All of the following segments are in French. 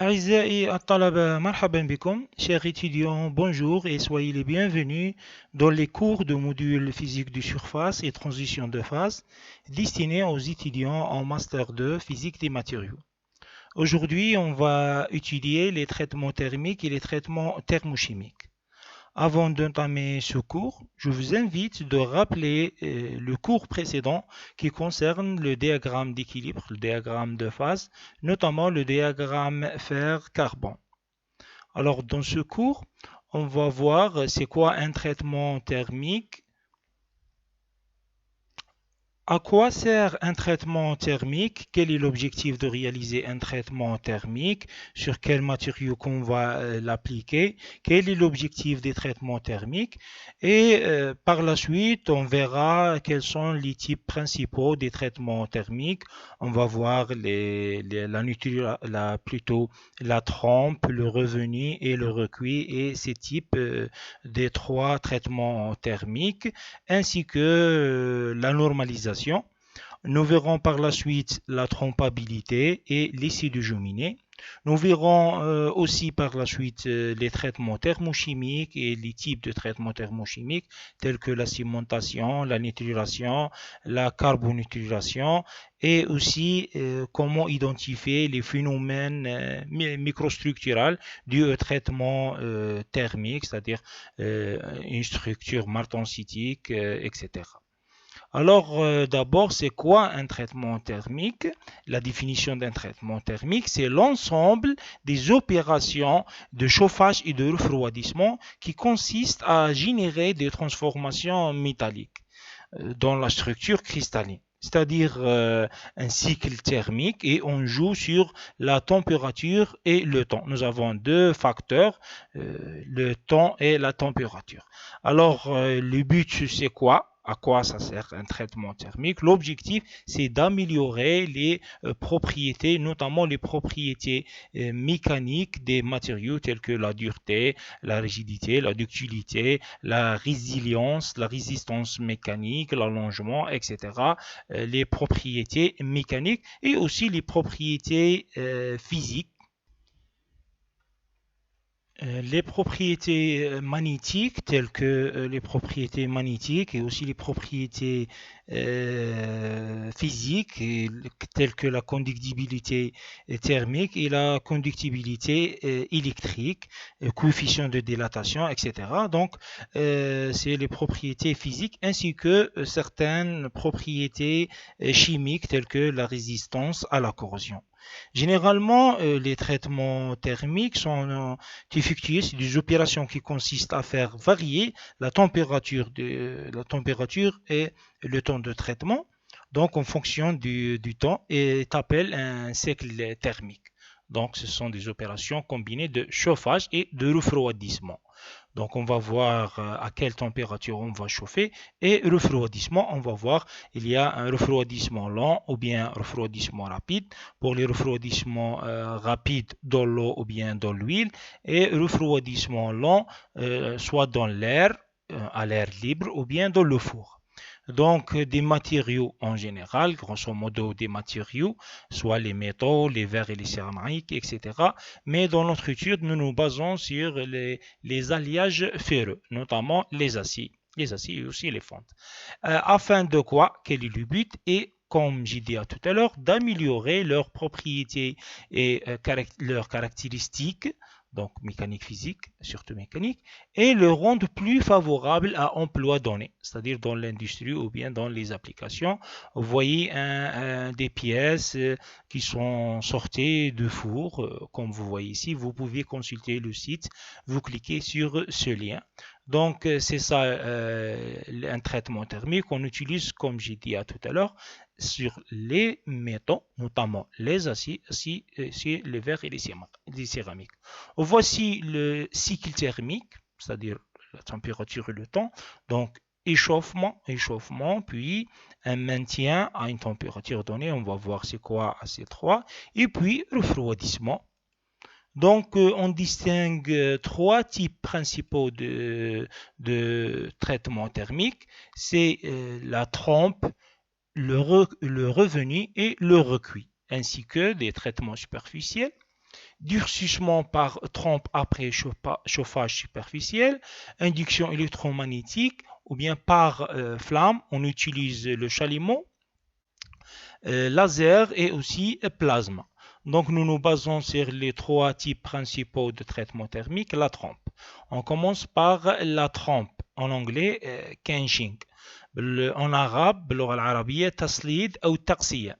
أعزائي الطلبة مرحبا بكم. Chers étudiants, bonjour et soyez les bienvenus dans les cours de module physique de surface et transition de phase destinés aux étudiants en Master 2 physique des matériaux. Aujourd'hui, on va étudier les traitements thermiques et les traitements thermochimiques. Avant d'entamer ce cours, je vous invite de rappeler le cours précédent qui concerne le diagramme d'équilibre, le diagramme de phase, notamment le diagramme fer-carbone. Alors, dans ce cours, on va voir c'est quoi un traitement thermique. À quoi sert un traitement thermique? Quel est l'objectif de réaliser un traitement thermique? Sur quel matériau qu'on va l'appliquer? Quel est l'objectif des traitements thermiques? Et par la suite, on verra quels sont les types principaux des traitements thermiques. On va voir plutôt la trempe, le revenu et le recuit et ces types des trois traitements thermiques, ainsi que la normalisation. Nous verrons par la suite la trompabilité et l'essai de Jomini. Nous verrons aussi par la suite les traitements thermochimiques et les types de traitements thermochimiques tels que la cimentation, la nitrilation, la carbonitrilation et aussi comment identifier les phénomènes microstructurels dus au traitement thermique, c'est-à-dire une structure martensitique, etc. Alors, d'abord, c'est quoi un traitement thermique? La définition d'un traitement thermique, c'est l'ensemble des opérations de chauffage et de refroidissement qui consistent à générer des transformations métalliques dans la structure cristalline. C'est-à-dire un cycle thermique et on joue sur la température et le temps. Nous avons deux facteurs, le temps et la température. Alors, le but, c'est quoi? À quoi ça sert un traitement thermique? L'objectif, c'est d'améliorer les propriétés, notamment les propriétés mécaniques des matériaux tels que la dureté, la rigidité, la ductilité, la résilience, la résistance mécanique, l'allongement, etc. Les propriétés mécaniques et aussi les propriétés physiques. Les propriétés magnétiques telles que les propriétés magnétiques et aussi les propriétés physiques telles que la conductibilité thermique et la conductibilité électrique, coefficient de dilatation, etc. Donc, c'est les propriétés physiques ainsi que certaines propriétés chimiques telles que la résistance à la corrosion. Généralement, les traitements thermiques sont effectués sur des opérations qui consistent à faire varier la température et le temps de traitement, donc en fonction du temps, et appelle un cycle thermique. Donc, ce sont des opérations combinées de chauffage et de refroidissement. Donc, on va voir à quelle température on va chauffer et refroidissement, on va voir il y a un refroidissement lent ou bien un refroidissement rapide. Pour les refroidissements rapides dans l'eau ou bien dans l'huile et refroidissement lent soit dans l'air, à l'air libre ou bien dans le four. Donc, des matériaux en général, grosso modo des matériaux, soit les métaux, les verres et les céramiques, etc. Mais dans notre étude, nous nous basons sur les alliages ferreux, notamment les aciers et aussi les fontes. Afin de quoi? Quel est le but? Et comme j'ai dit tout à l'heure, d'améliorer leurs propriétés et leurs caractéristiques, donc mécanique physique, surtout mécanique, et le rendre plus favorable à emploi donné, c'est-à-dire dans l'industrie ou bien dans les applications. Vous voyez des pièces qui sont sorties de four, comme vous voyez ici, vous pouvez consulter le site, vous cliquez sur ce lien. Donc, c'est ça un traitement thermique qu'on utilise, comme j'ai dit tout à l'heure, sur les métaux, notamment les aciers, les verres et les céramiques. Voici le cycle thermique, c'est-à-dire la température et le temps. Donc, échauffement, puis un maintien à une température donnée. On va voir c'est quoi à ces trois. Et puis, refroidissement. Donc, on distingue trois types principaux de traitement thermique. C'est la trempe, le revenu et le recuit, ainsi que des traitements superficiels. durcissement par trompe après chauffage superficiel, induction électromagnétique, ou bien par flamme, on utilise le chalumeau, laser et aussi plasma. Donc nous nous basons sur les trois types principaux de traitement thermique, la trompe. On commence par la trompe, en anglais quenching. En arabe, باللغة العربية تسليد أو تقسية.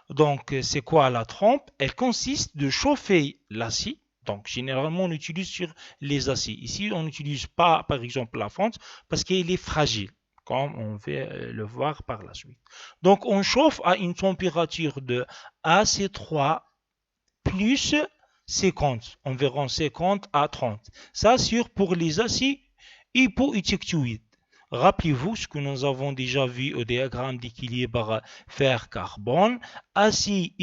Donc c'est quoi la trompe? Elle consiste de chauffer l'acier. Donc généralement on utilise sur les aciers. Ici on n'utilise pas par exemple la fonte parce qu'elle est fragile, comme on va le voir par la suite. Donc on chauffe à une température de AC3 plus 50, environ 50 à 30. Ça sur pour les aciers hypoétiquetoïdes. Rappelez-vous ce que nous avons déjà vu au diagramme d'équilibre fer-carbone. Acide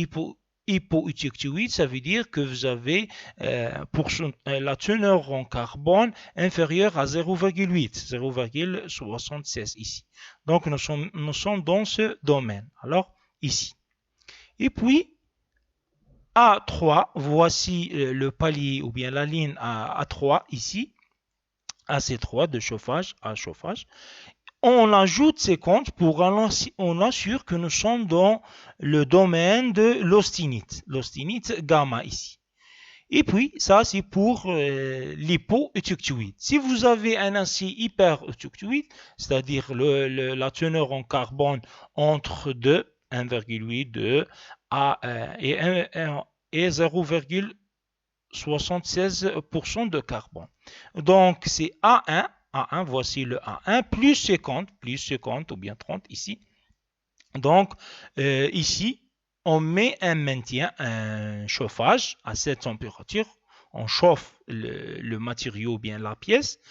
hypoétiquetoïde, ça veut dire que vous avez la teneur en carbone inférieure à 0,8, 0,76 ici. Donc nous sommes dans ce domaine. Alors ici. Et puis A3, voici le palier ou bien la ligne A3 ici. AC3 de chauffage à chauffage. On ajoute ces comptes pour on assure que nous sommes dans le domaine de l'austinite gamma ici. Et puis ça c'est pour l'hypoétiquetoïde. Si vous avez un acier hyperétiquetoïde, c'est-à-dire la teneur en carbone entre 2, 1,8, 2 et 0,76% de carbone. Donc c'est A1, voici le A1, plus 50 ou bien 30 ici. Donc ici, on met un maintien, un chauffage à cette température. On chauffe le matériau ou bien la pièce.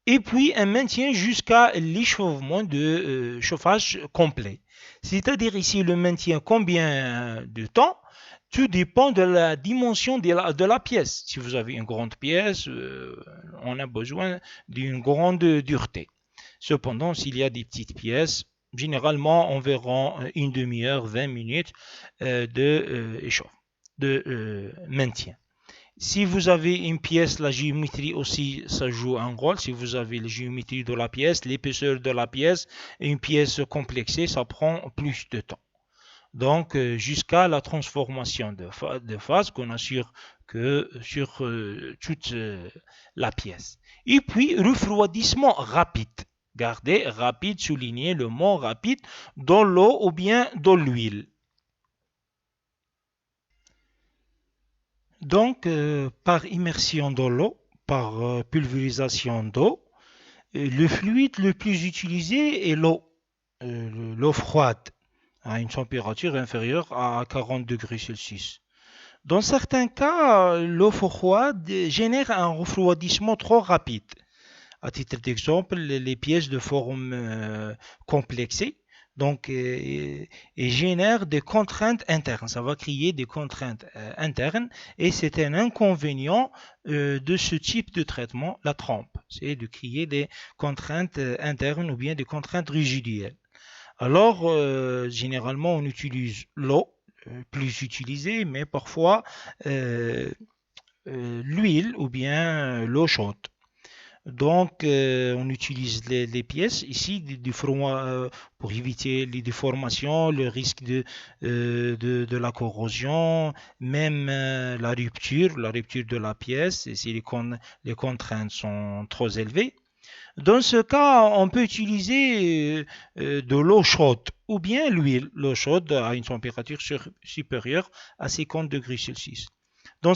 Et puis un maintien jusqu'à l'échauffement de chauffage complet. C'est-à-dire ici le maintien combien de temps? Tout dépend de la dimension de la pièce. Si vous avez une grande pièce, on a besoin d'une grande dureté. Cependant, s'il y a des petites pièces, généralement environ une demi-heure, 20 minutes de maintien. Si vous avez une pièce, la géométrie aussi, ça joue un rôle. Si vous avez la géométrie de la pièce, l'épaisseur de la pièce, une pièce complexée, ça prend plus de temps. Donc, jusqu'à la transformation de phase qu'on assure que sur toute la pièce. Et puis, refroidissement rapide. Gardez rapide, soulignez le mot rapide dans l'eau ou bien dans l'huile. Donc, par immersion dans l'eau, par pulvérisation d'eau, le fluide le plus utilisé est l'eau froide, à une température inférieure à 40 degrés Celsius. Dans certains cas, l'eau froide génère un refroidissement trop rapide. À titre d'exemple, les pièces de forme complexée, donc et génère des contraintes internes. Ça va créer des contraintes internes et c'est un inconvénient de ce type de traitement, la trompe. C'est de créer des contraintes internes ou bien des contraintes résiduelles. Alors, généralement, on utilise l'eau, plus utilisée, mais parfois l'huile ou bien l'eau chaude. Donc, on utilise les pièces ici pour éviter les déformations, le risque de la corrosion, même la rupture de la pièce si les contraintes sont trop élevées. Dans ce cas, on peut utiliser de l'eau chaude ou bien l'huile. L'eau chaude à une température supérieure à 50 degrés Celsius. Dans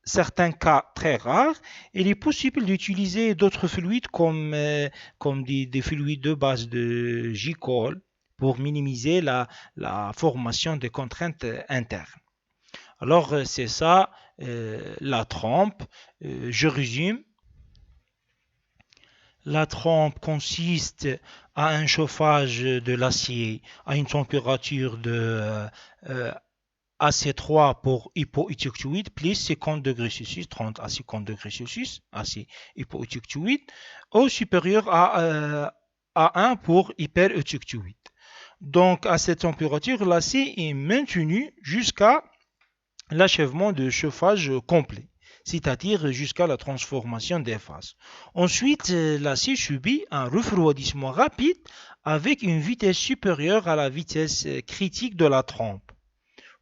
certains cas très rares, il est possible d'utiliser d'autres fluides comme des fluides de base de glycol pour minimiser la formation des contraintes internes. Alors, c'est ça la trompe. Je résume. La trompe consiste à un chauffage de l'acier à une température de AC3 pour hypoétiquetoïde plus 50 degrés Celsius, 30 à 50 degrés Celsius, AC hypoétiquetoïde, au supérieur à 1 pour hyperétiquetoïde. Donc à cette température, l'acier est maintenu jusqu'à l'achèvement de chauffage complet, c'est-à-dire jusqu'à la transformation des phases. Ensuite, l'acier subit un refroidissement rapide avec une vitesse supérieure à la vitesse critique de la trempe.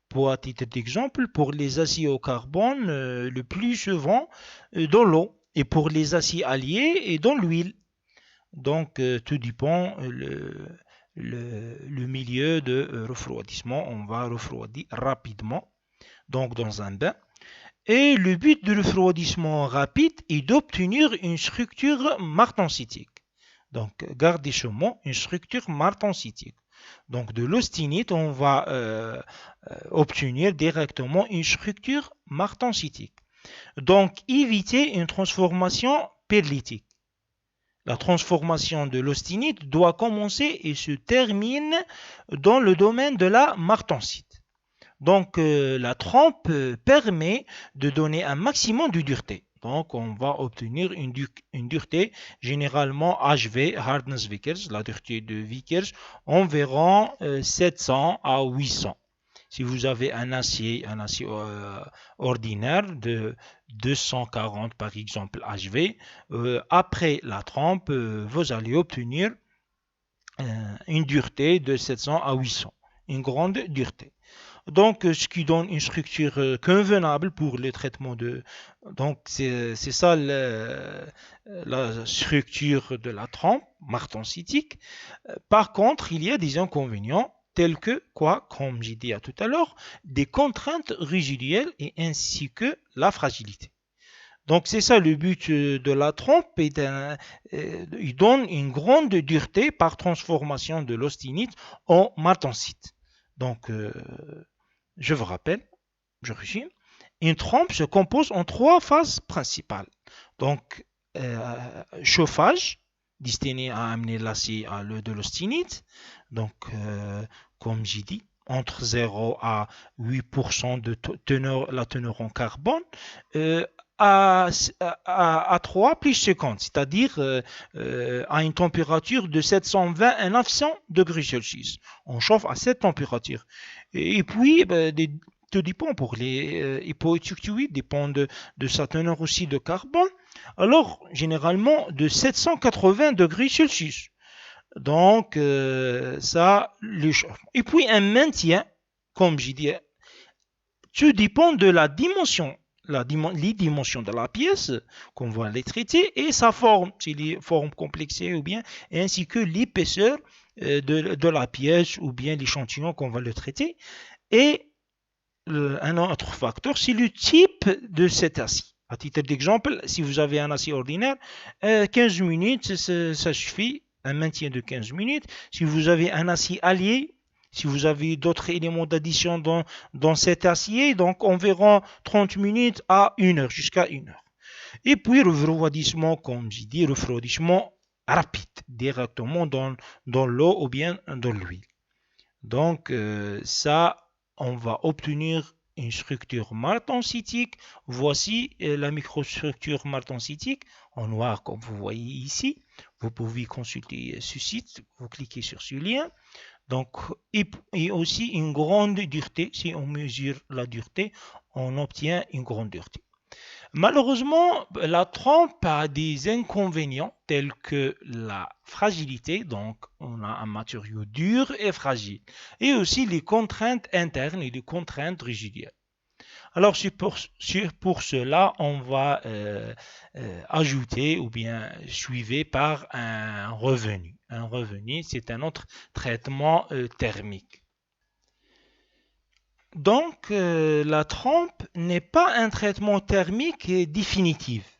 Pour à titre d'exemple, pour les aciers au carbone, le plus souvent dans l'eau, et pour les aciers alliés et dans l'huile. Donc, tout dépend le milieu de refroidissement. On va refroidir rapidement, donc dans un bain. Et le but de refroidissement rapide est d'obtenir une structure martensitique. Donc, garde échauffement, une structure martensitique. Donc, de l'austinite, on va obtenir directement une structure martensitique. Donc, éviter une transformation perlitique. La transformation de l'austinite doit commencer et se termine dans le domaine de la martensite. Donc, la trempe permet de donner un maximum de dureté. Donc, on va obtenir une dureté généralement HV, Hardness Vickers, la dureté de Vickers, environ 700 à 800. Si vous avez un acier ordinaire de 240 par exemple HV, après la trempe, vous allez obtenir une dureté de 700 à 800, une grande dureté. Donc, ce qui donne une structure convenable pour le traitement de... Donc, c'est ça la structure de la trempe martensitique. Par contre, il y a des inconvénients tels que, quoi, comme j'ai dit tout à l'heure, des contraintes résiduelles et ainsi que la fragilité. Donc, c'est ça le but de la trempe. Il donne une grande dureté par transformation de l'austinite en martensite. Donc, je vous rappelle, je résume, une trempe se compose en trois phases principales. Donc, chauffage, destiné à amener l'acier à de l'austinite. Donc, comme j'ai dit, entre 0 à 8% de la teneur en carbone. À 3 plus 50, c'est-à-dire à une température de 720 à 900 degrés Celsius. On chauffe à cette température. Et puis, tout dépend pour les hypoétuctuides, dépend de sa teneur aussi de carbone. Alors, généralement, de 780 degrés Celsius. Donc, ça, le chauffe. Et puis, un maintien, comme j'ai dit, tout dépend de la dimension. Les dimensions de la pièce qu'on va les traiter et sa forme, si les formes complexées ou bien, ainsi que l'épaisseur de la pièce ou bien l'échantillon qu'on va le traiter. Et un autre facteur, c'est le type de cet acier. À titre d'exemple, si vous avez un acier ordinaire, 15 minutes, ça suffit, un maintien de 15 minutes. Si vous avez un acier allié, si vous avez d'autres éléments d'addition dans cet acier, donc environ 30 minutes à 1 heure, jusqu'à 1 heure. Et puis, refroidissement, comme j'ai dit, refroidissement rapide, directement dans l'eau ou bien dans l'huile. Donc, ça, on va obtenir une structure martensitique. Voici la microstructure martensitique en noir, comme vous voyez ici. Vous pouvez consulter ce site, vous cliquez sur ce lien. Donc, et aussi une grande dureté. Si on mesure la dureté, on obtient une grande dureté. Malheureusement, la trempe a des inconvénients tels que la fragilité, donc on a un matériau dur et fragile, et aussi les contraintes internes et les contraintes résiduelles. Alors, pour cela, on va ajouter ou bien suivre par un revenu. Un revenu, c'est un autre traitement thermique. Donc, la trempe n'est pas un traitement thermique définitif.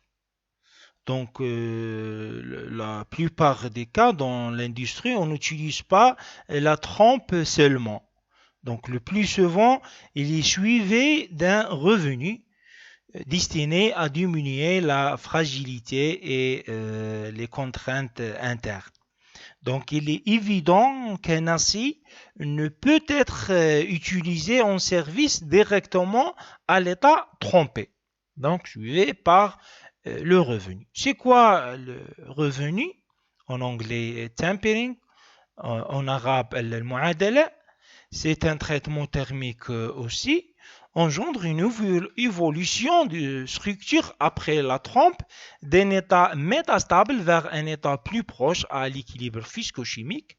Donc, la plupart des cas dans l'industrie, on n'utilise pas la trempe seulement. Donc, le plus souvent, il est suivi d'un revenu destiné à diminuer la fragilité et les contraintes internes. Donc, il est évident qu'un acier ne peut être utilisé en service directement à l'état trempé. Donc, suivi par le revenu. C'est quoi le revenu? En anglais, tempering. En arabe, al-mu'adala. C'est un traitement thermique aussi. engendre une évolution de structure après la trompe d'un état métastable vers un état plus proche à l'équilibre physico-chimique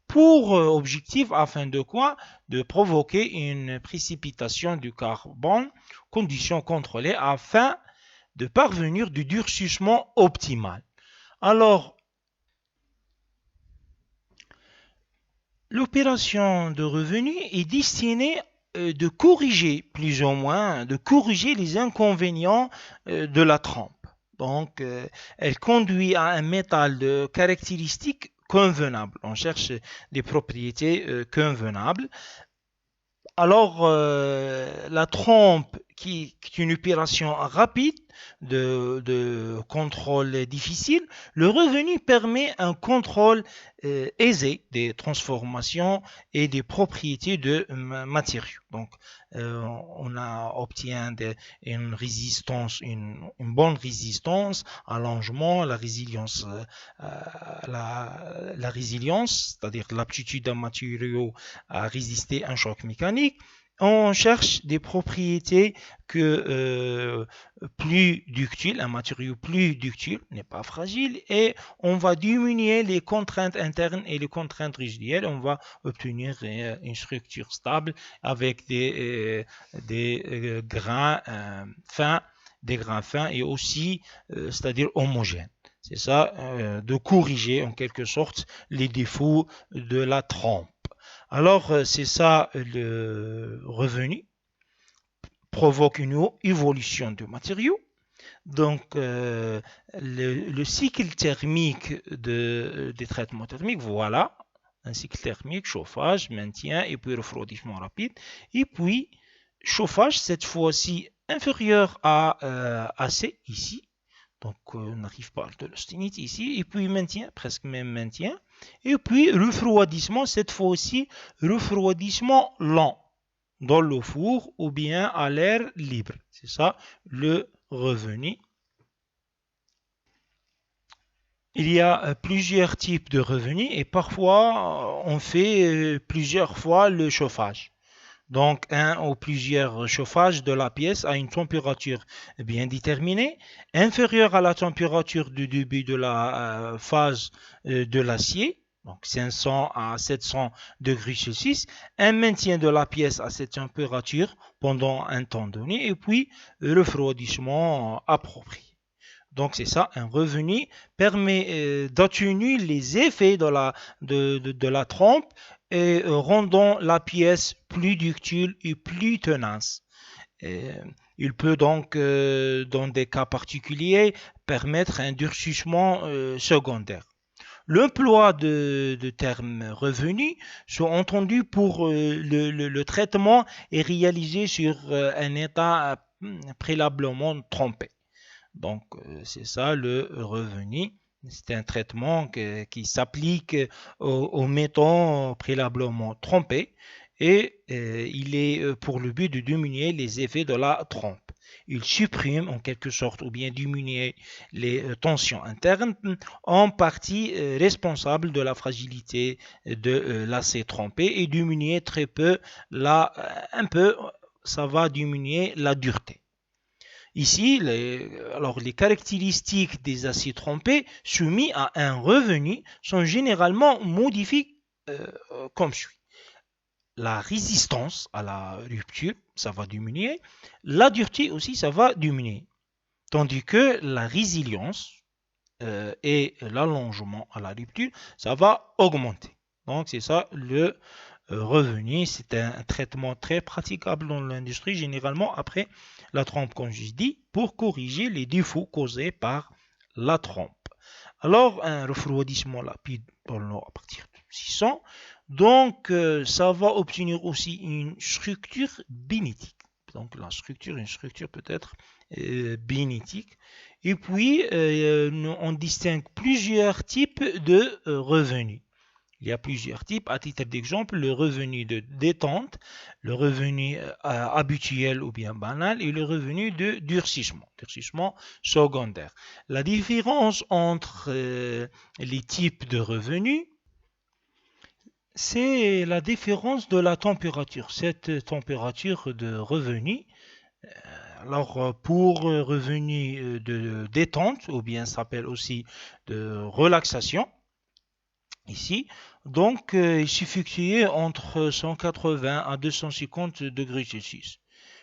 pour objectif afin de quoi? De provoquer une précipitation du carbone, condition contrôlée afin de parvenir du durcissement optimal. Alors, l'opération de revenu est destinée de corriger plus ou moins, de corriger les inconvénients de la trempe. Donc, elle conduit à un métal de caractéristiques convenables. On cherche des propriétés convenables. Alors, la trompe, qui est une opération rapide de contrôle difficile, le revenu permet un contrôle aisé des transformations et des propriétés de matériaux. Donc, obtient une résistance, une bonne résistance, allongement, la résilience, la résilience, c'est-à-dire l'aptitude d'un matériau à résister à un choc mécanique. On cherche des propriétés plus ductiles, un matériau plus ductile, n'est pas fragile, et on va diminuer les contraintes internes et les contraintes résiduelles. On va obtenir une structure stable avec des grains fins et aussi, c'est-à-dire homogènes. C'est ça, de corriger en quelque sorte les défauts de la trempe. Alors, c'est ça le revenu, provoque une évolution du matériau. Donc, le cycle thermique des traitements thermiques, voilà, un cycle thermique, chauffage, maintien, et puis refroidissement rapide. Et puis, chauffage, cette fois-ci inférieur à AC, ici. Donc, on n'arrive pas à l'austenite ici. Et puis, maintien, presque même maintien. Et puis, refroidissement, cette fois-ci, refroidissement lent dans le four ou bien à l'air libre. C'est ça, le revenu. Il y a plusieurs types de revenus et parfois, on fait plusieurs fois le chauffage. Donc, un ou plusieurs chauffages de la pièce à une température bien déterminée, inférieure à la température du début de la phase de l'acier, donc 500 à 700 degrés Celsius, un maintien de la pièce à cette température pendant un temps donné, et puis le refroidissement approprié. Donc c'est ça, un revenu permet d'atténuer les effets de la trompe et rendant la pièce plus ductile et plus tenace. Il peut donc, dans des cas particuliers, permettre un durcissement secondaire. L'emploi de termes revenus sont entendus pour le traitement est réalisé sur un état préalablement trompé. Donc, c'est ça le revenu. C'est un traitement qui s'applique aux métaux préalablement trompés et il est pour le but de diminuer les effets de la trompe. Il supprime en quelque sorte ou bien diminuer les tensions internes, en partie responsable de la fragilité de l'acier trompé et diminuer très peu, un peu, ça va diminuer la dureté. Ici, les caractéristiques des aciers trompés soumis à un revenu sont généralement modifiées comme suit. La résistance à la rupture, ça va diminuer. La dureté aussi, ça va diminuer. Tandis que la résilience et l'allongement à la rupture, ça va augmenter. Donc, c'est ça le revenu. C'est un traitement très praticable dans l'industrie, généralement après la trompe, comme je dis, pour corriger les défauts causés par la trompe. Alors, un refroidissement rapide à partir de 600. Donc, ça va obtenir aussi une structure bénétique. Donc, une structure peut-être bénétique. Et puis, on distingue plusieurs types de revenus. Il y a plusieurs types. À titre d'exemple, le revenu de détente, le revenu habituel ou bien banal et le revenu de durcissement secondaire. La différence entre les types de revenus, C'est la différence de la température, cette température de revenu. Alors, pour revenu de détente, ou bien ça s'appelle aussi de relaxation, ici, donc il s'effectue entre 180 à 250 degrés Celsius.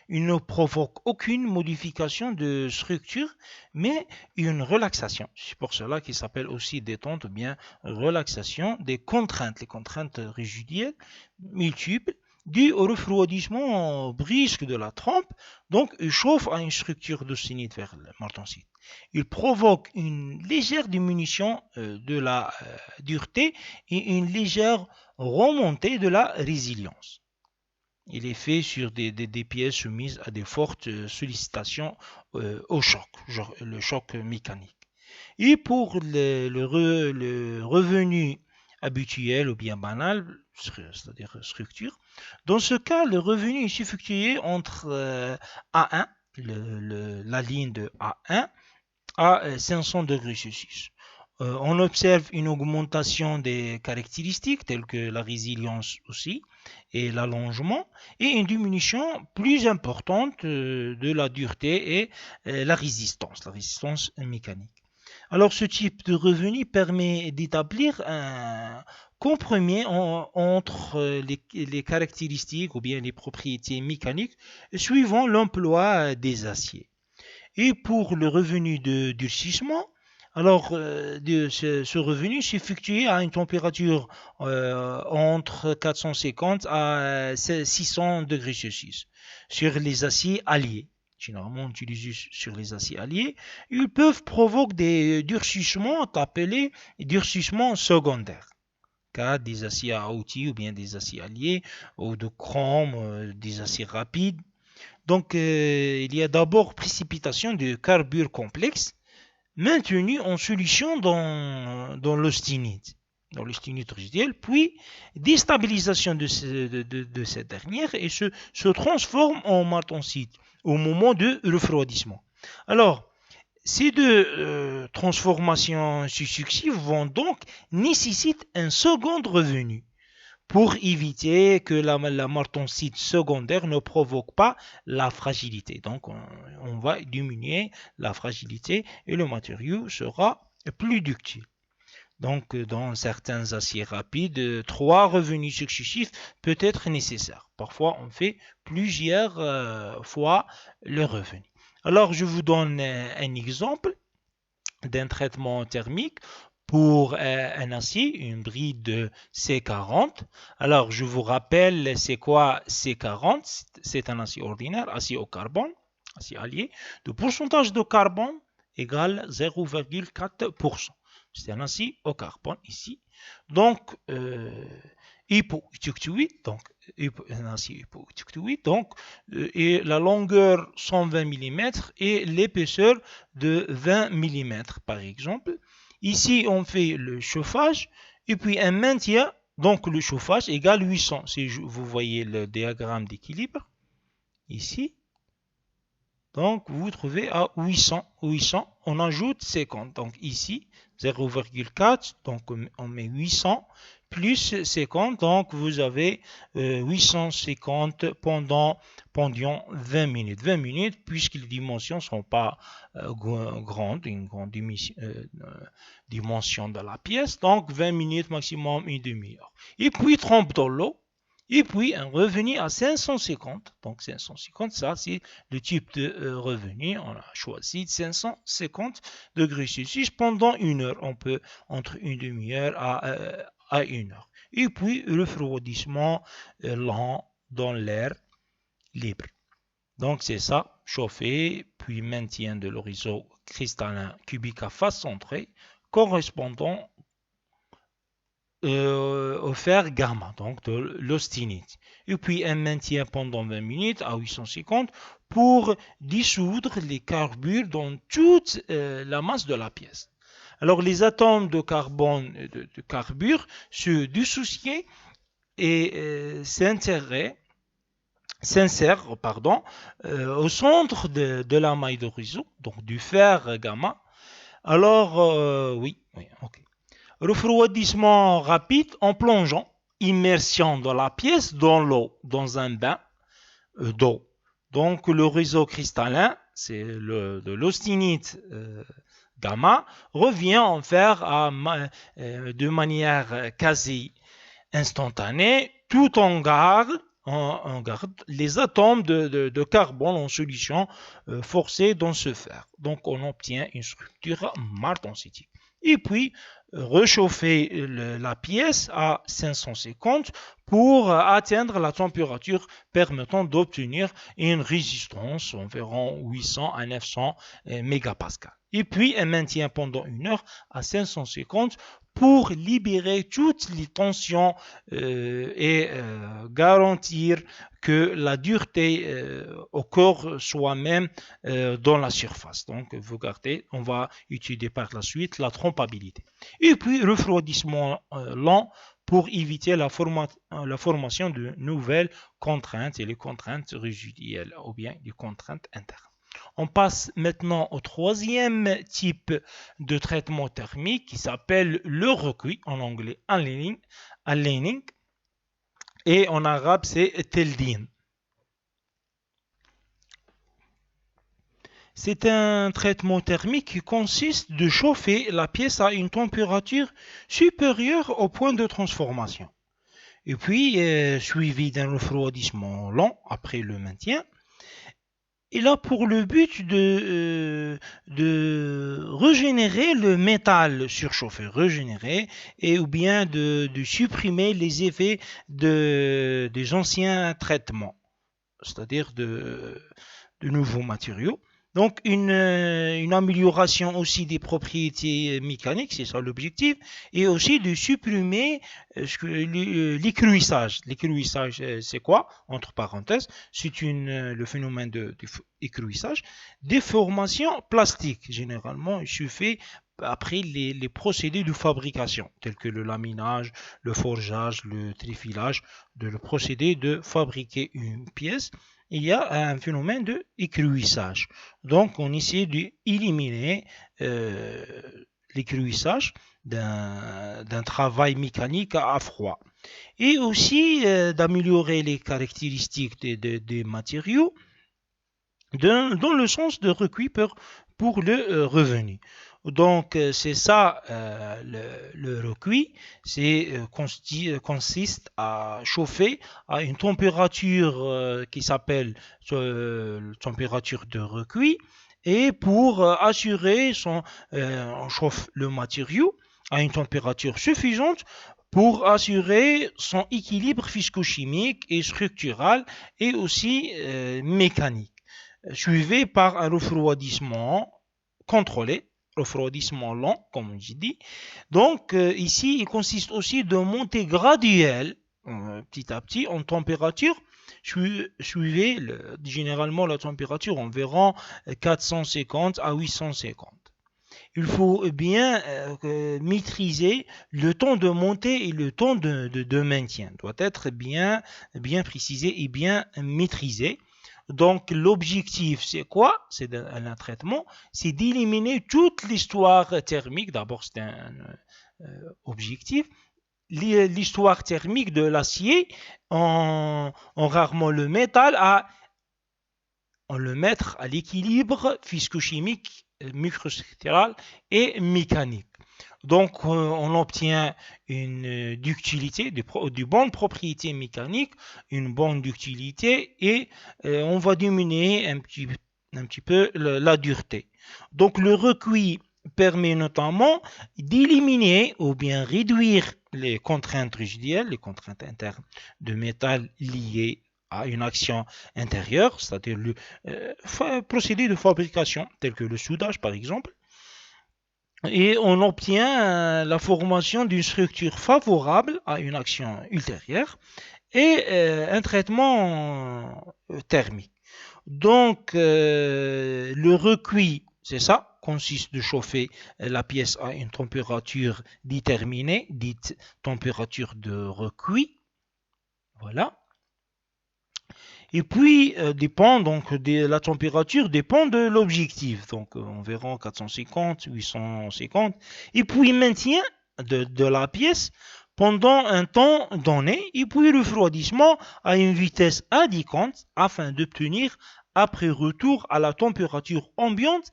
Il ne provoque aucune modification de structure, mais une relaxation. C'est pour cela qu'il s'appelle aussi détente ou bien relaxation des contraintes, les contraintes rigidielles multiples dues au refroidissement brusque de la trempe. Donc, il chauffe à une structure d'austenite vers le martensite. Il provoque une légère diminution de la dureté et une légère remontée de la résilience. Il est fait sur des pièces soumises à des fortes sollicitations au choc, genre le choc mécanique. Et pour le revenu habituel ou bien banal, c'est-à-dire structure, dans ce cas, le revenu est effectué entre A1, la ligne de A1, à 500 degrés Celsius. On observe une augmentation des caractéristiques telles que la résilience aussi et l'allongement et une diminution plus importante de la dureté et la résistance mécanique. Alors ce type de revenu permet d'établir un compromis entre les caractéristiques ou bien les propriétés mécaniques suivant l'emploi des aciers. Et pour le revenu de durcissement, alors ce revenu s'effectue à une température entre 450 à 600 degrés Celsius sur les aciers alliés. Généralement utilisés sur les aciers alliés, ils peuvent provoquer des durcissements appelés durcissements secondaires. Car des aciers à outils ou bien des aciers alliés ou de chrome, des aciers rapides. Donc, il y a d'abord précipitation de carbure complexe maintenu en solution dans l'austenite, résiduelle, puis déstabilisation de cette dernière et se transforme en martensite au moment de refroidissement. Alors, ces deux transformations successives vont donc nécessiter un second revenu pour éviter que la martensite secondaire ne provoque pas la fragilité. Donc, on va diminuer la fragilité et le matériau sera plus ductile. Donc, dans certains aciers rapides, 3 revenus successifs peut être nécessaire. Parfois, on fait plusieurs fois le revenu. Alors, je vous donne un exemple d'un traitement thermique pour un acier, une bride de C40. Alors, je vous rappelle, c'est quoi C40? C'est un acier ordinaire, acier au carbone, acier allié. Le pourcentage de carbone égale 0,4%. C'est un acier au carbone ici. Donc, hypotuctuite, donc un acier hypotuctuite, donc et la longueur 120 mm et l'épaisseur de 20 mm par exemple. Ici, on fait le chauffage et puis un maintien. Donc, le chauffage égale 800. Si vous voyez le diagramme d'équilibre, ici, donc vous trouvez à 800. On ajoute 50. Donc, ici, 0,4. Donc, on met 800 plus 50. Donc, vous avez 850 pendant 20 minutes. 20 minutes, puisque les dimensions ne sont pas grandes, une grande dimension de la pièce. Donc, 20 minutes maximum, une demi-heure. Et puis, trempe dans l'eau. Et puis, un revenu à 550. Donc, 550, ça, c'est le type de revenu. On a choisi 550 degrés Celsius pendant une heure. On peut entre une demi-heure à une heure. Et puis, le refroidissement lent dans l'air libre. Donc, c'est ça, chauffer, puis maintien de l'horizon cristallin cubique à face centrée, correspondant au fer gamma, donc de l'austenite. Et puis un maintien pendant 20 minutes à 850 pour dissoudre les carbures dans toute la masse de la pièce. Alors les atomes de carbone de carbure se dissociaient et s'insèrent au centre de la maille d'horizon, donc du fer gamma. Alors, oui, ok. Refroidissement rapide en plongeant. immersion de la pièce dans l'eau, dans un bain d'eau. Donc le réseau cristallin, c'est de l'austinite gamma, revient en faire de manière quasi instantanée, tout en garde, les atomes de carbone en solution forcée dans ce fer. Donc on obtient une structure martensitique. Et puis réchauffer la pièce à 550 pour atteindre la température permettant d'obtenir une résistance environ 800 à 900 mégapascales. Et puis elle maintient pendant 1 heure à 550 pour libérer toutes les tensions et garantir que la dureté au corps soit même dans la surface. Donc, vous regardez, on va étudier par la suite la trompabilité. Et puis, refroidissement lent pour éviter la formation de nouvelles contraintes et les contraintes résiduelles ou bien les contraintes internes. On passe maintenant au troisième type de traitement thermique qui s'appelle le recuit, en anglais annealing, et en arabe c'est teldin. C'est un traitement thermique qui consiste de chauffer la pièce à une température supérieure au point de transformation. Et puis, suivi d'un refroidissement lent après le maintien. Il a pour le but de régénérer le métal surchauffé, et ou bien de supprimer les effets des anciens traitements, c'est-à-dire de nouveaux matériaux. Donc une amélioration aussi des propriétés mécaniques, c'est ça l'objectif, et aussi de supprimer l'écruissage. L'écruissage, c'est quoi? Entre parenthèses, c'est le phénomène d'écruissage. Déformation plastique, généralement, il se fait après les procédés de fabrication, tels que le laminage, le forgeage, le trifilage, le procédé de fabriquer une pièce. Il y a un phénomène d'écruissage. Donc, on essaie d'éliminer l'écruissage d'un travail mécanique à froid. Et aussi d'améliorer les caractéristiques des matériaux dans le sens de recuit pour le revenu. Donc, c'est ça le recuit, consiste à chauffer à une température qui s'appelle température de recuit, et pour assurer on chauffe le matériau à une température suffisante pour assurer son équilibre physico-chimique et structural et aussi mécanique, suivi par un refroidissement contrôlé, refroidissement lent, comme j'ai dit. Donc, ici, il consiste aussi de monter graduelle, petit à petit, en température. Suivez généralement la température environ 450 à 850. Il faut bien maîtriser le temps de montée et le temps de maintien. Doit être bien précisé et bien maîtrisé. Donc l'objectif c'est quoi? C'est un traitement, c'est d'éliminer toute l'histoire thermique. D'abord c'est un objectif. L'histoire thermique de l'acier en rarement le métal on le mettre à l'équilibre physico-chimique, microstructural et mécanique. Donc, on obtient une ductilité, de bonnes propriétés mécaniques, une bonne ductilité, et on va diminuer un petit peu la dureté. Donc, le recuit permet notamment d'éliminer ou bien réduire les contraintes résiduelles, les contraintes internes de métal liées à une action intérieure, c'est-à-dire le procédé de fabrication, tel que le soudage par exemple. Et on obtient la formation d'une structure favorable à une action ultérieure et un traitement thermique. Donc, le recuit, c'est ça, consiste de chauffer la pièce à une température déterminée, dite température de recuit. Voilà. Et puis, la température dépend de l'objectif. Donc, environ 450, 850. Et puis, maintien de la pièce pendant un temps donné, et puis le refroidissement à une vitesse indiquante afin d'obtenir, après retour à la température ambiante,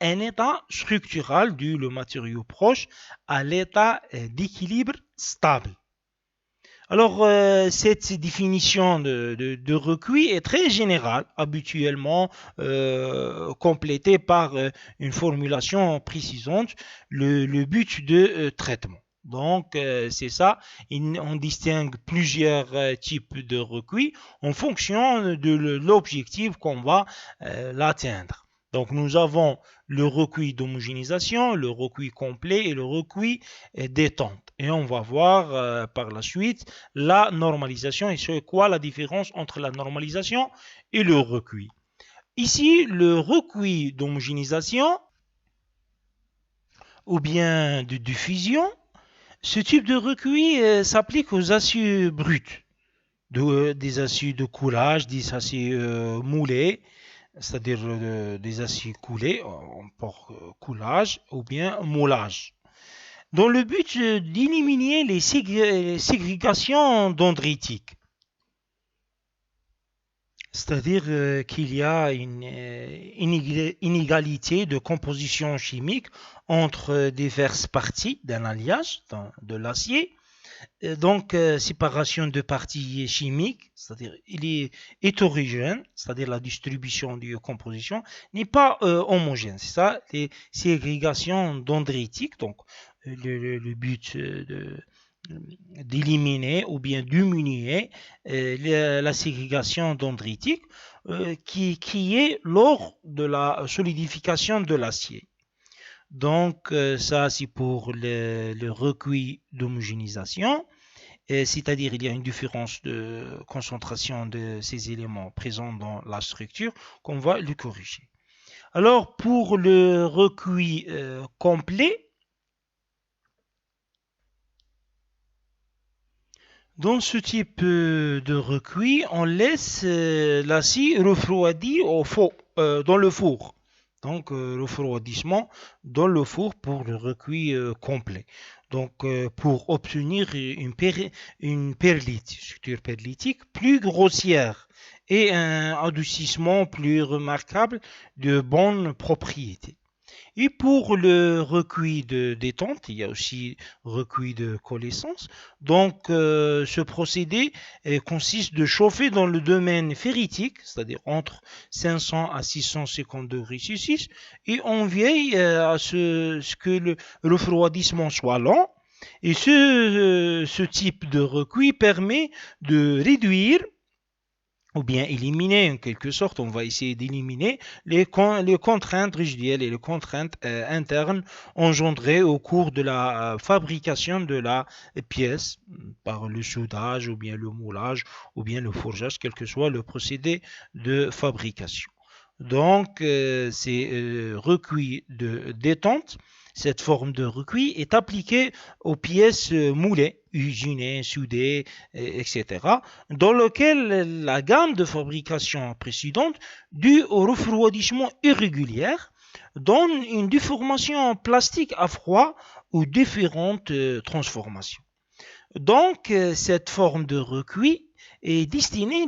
un état structural du le matériau proche à l'état d'équilibre stable. Alors, cette définition de recuit est très générale, habituellement complétée par une formulation précisante, le but de traitement. Donc, c'est ça. On distingue plusieurs types de recuits en fonction de l'objectif qu'on va l'atteindre. Donc, nous avons le recuit d'homogénéisation, le recuit complet et le recuit détente. Et on va voir par la suite la normalisation et c'est quoi la différence entre la normalisation et le recuit. Ici, le recuit d'homogénéisation ou bien de diffusion, ce type de recuit s'applique aux aciers bruts, des aciers de coulage, des aciers moulés, c'est-à-dire des aciers coulés, pour coulage ou bien moulage, dans le but d'éliminer les ségrégations dendritiques. C'est-à-dire qu'il y a une inégalité de composition chimique entre diverses parties d'un alliage de l'acier. Donc, séparation de parties chimiques, c'est-à-dire il est hétérogène, c'est-à-dire la distribution de composition n'est pas homogène. C'est ça, les ségrégations dendritiques. Donc, le but d'éliminer ou bien diminuer la ségrégation dendritique qui est lors de la solidification de l'acier. Donc, ça, c'est pour le recuit d'homogénéisation, c'est-à-dire il y a une différence de concentration de ces éléments présents dans la structure qu'on va le corriger. Alors, pour le recuit complet, dans ce type de recuit, on laisse l'acier refroidi dans le four. Donc, refroidissement dans le four pour le recuit complet. Donc, pour obtenir une perlite, structure perlitique plus grossière et un adoucissement plus remarquable de bonnes propriétés. Et pour le recuit de détente, il y a aussi recuit de coalescence. Donc, ce procédé consiste de chauffer dans le domaine ferritique, c'est-à-dire entre 500 à 650 degrés Celsius, et on veille à ce que le refroidissement soit lent. Et ce type de recuit permet de réduire ou bien éliminer, en quelque sorte, on va essayer d'éliminer les contraintes résiduelles et les contraintes internes engendrées au cours de la fabrication de la pièce par le soudage ou bien le moulage ou bien le forgeage, quel que soit le procédé de fabrication. Donc, c'est recuit de détente. Cette forme de recuit est appliquée aux pièces moulées, usinées, soudées, etc., dans lequel la gamme de fabrication précédente, due au refroidissement irrégulier, donne une déformation plastique à froid ou différentes transformations. Donc, cette forme de recuit est destinée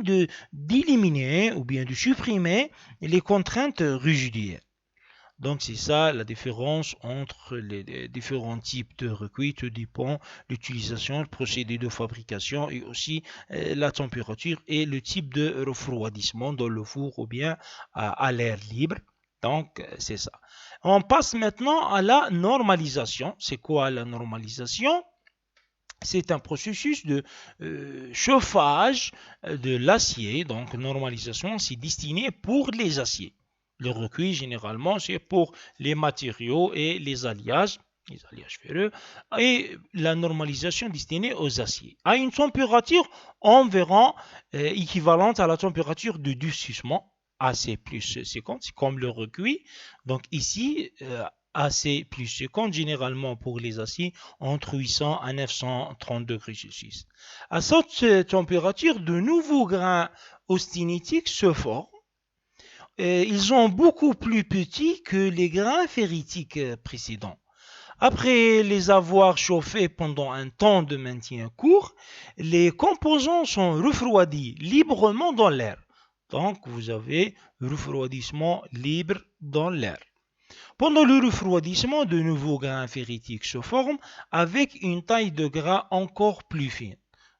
d'éliminer ou bien de supprimer les contraintes rigides. Donc, c'est ça la différence entre les différents types de recuits. Tout dépend de l'utilisation, le procédé de fabrication et aussi la température et le type de refroidissement dans le four ou bien à l'air libre. Donc, c'est ça. On passe maintenant à la normalisation. C'est quoi la normalisation? C'est un processus de chauffage de l'acier. Donc, normalisation, c'est destiné pour les aciers. Le recuit, généralement, c'est pour les matériaux et les alliages ferreux, et la normalisation destinée aux aciers. À une température environ équivalente à la température de durcissement, AC plus 50, c'est comme le recuit. Donc ici, AC plus 50, généralement pour les aciers, entre 800 à 930 degrés Celsius. À cette température, de nouveaux grains austinétiques se forment. Ils sont beaucoup plus petits que les grains ferritiques précédents. Après les avoir chauffés pendant un temps de maintien court, les composants sont refroidis librement dans l'air. Donc vous avez refroidissement libre dans l'air. Pendant le refroidissement, de nouveaux grains ferritiques se forment avec une taille de gras encore plus fine.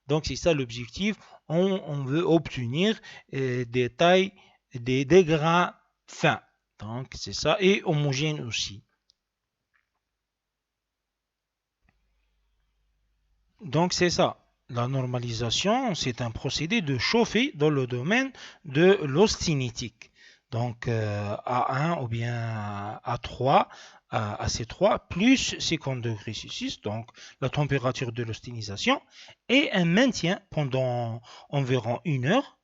Donc c'est ça l'objectif. On veut obtenir des tailles, des grains fins. Donc c'est ça, et homogènes aussi. Donc c'est ça. La normalisation, c'est un procédé de chauffer dans le domaine de l'austénitique. Donc A1 ou bien A3, AC3 plus 50 degrés Celsius, donc la température de l'austénisation, et un maintien pendant environ 1 heure.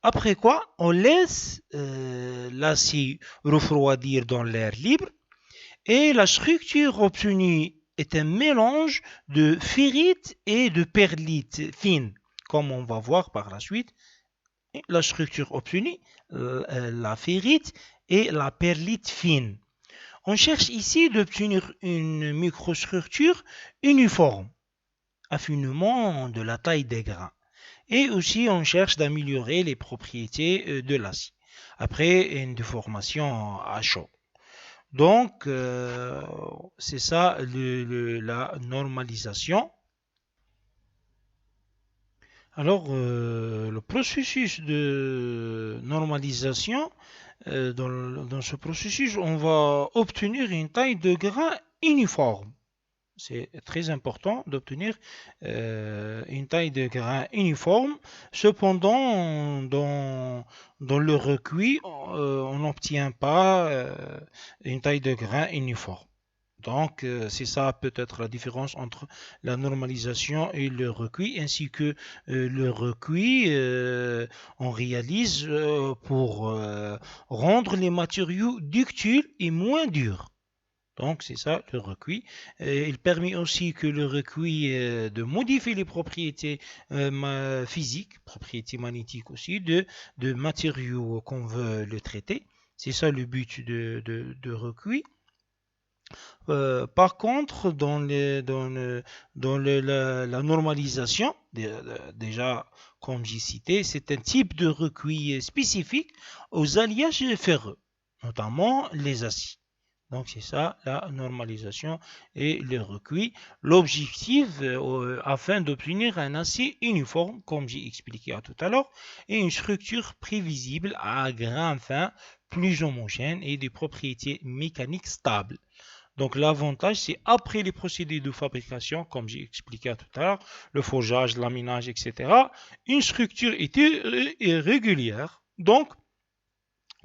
Après quoi, on laisse l'acier refroidir dans l'air libre et la structure obtenue est un mélange de ferrite et de perlite fine, comme on va voir par la suite. La structure obtenue, la ferrite et la perlite fine. On cherche ici d'obtenir une microstructure uniforme, affinement de la taille des grains. Et aussi, on cherche d'améliorer les propriétés de l'acier après une déformation à chaud. Donc, c'est ça la normalisation. Alors, le processus de normalisation, dans ce processus, on va obtenir une taille de grain uniforme. C'est très important d'obtenir une taille de grain uniforme. Cependant, dans le recuit, on n'obtient pas une taille de grain uniforme. Donc, c'est ça peut-être la différence entre la normalisation et le recuit, ainsi que le recuit, on réalise pour rendre les matériaux ductiles et moins durs. Donc, c'est ça le recuit. Il permet aussi que le recuit de modifier les propriétés physiques, propriétés magnétiques aussi, de matériaux qu'on veut le traiter. C'est ça le but de recuit. Par contre, la normalisation, déjà comme j'ai cité, c'est un type de recuit spécifique aux alliages ferreux, notamment les aciers. Donc c'est ça la normalisation et le recuit. L'objectif afin d'obtenir un acier uniforme, comme j'ai expliqué tout à l'heure, et une structure prévisible à grains fins, plus homogène et des propriétés mécaniques stables. Donc l'avantage, c'est après les procédés de fabrication, comme j'ai expliqué tout à l'heure, le forgeage, le laminage, etc., une structure est régulière. Donc,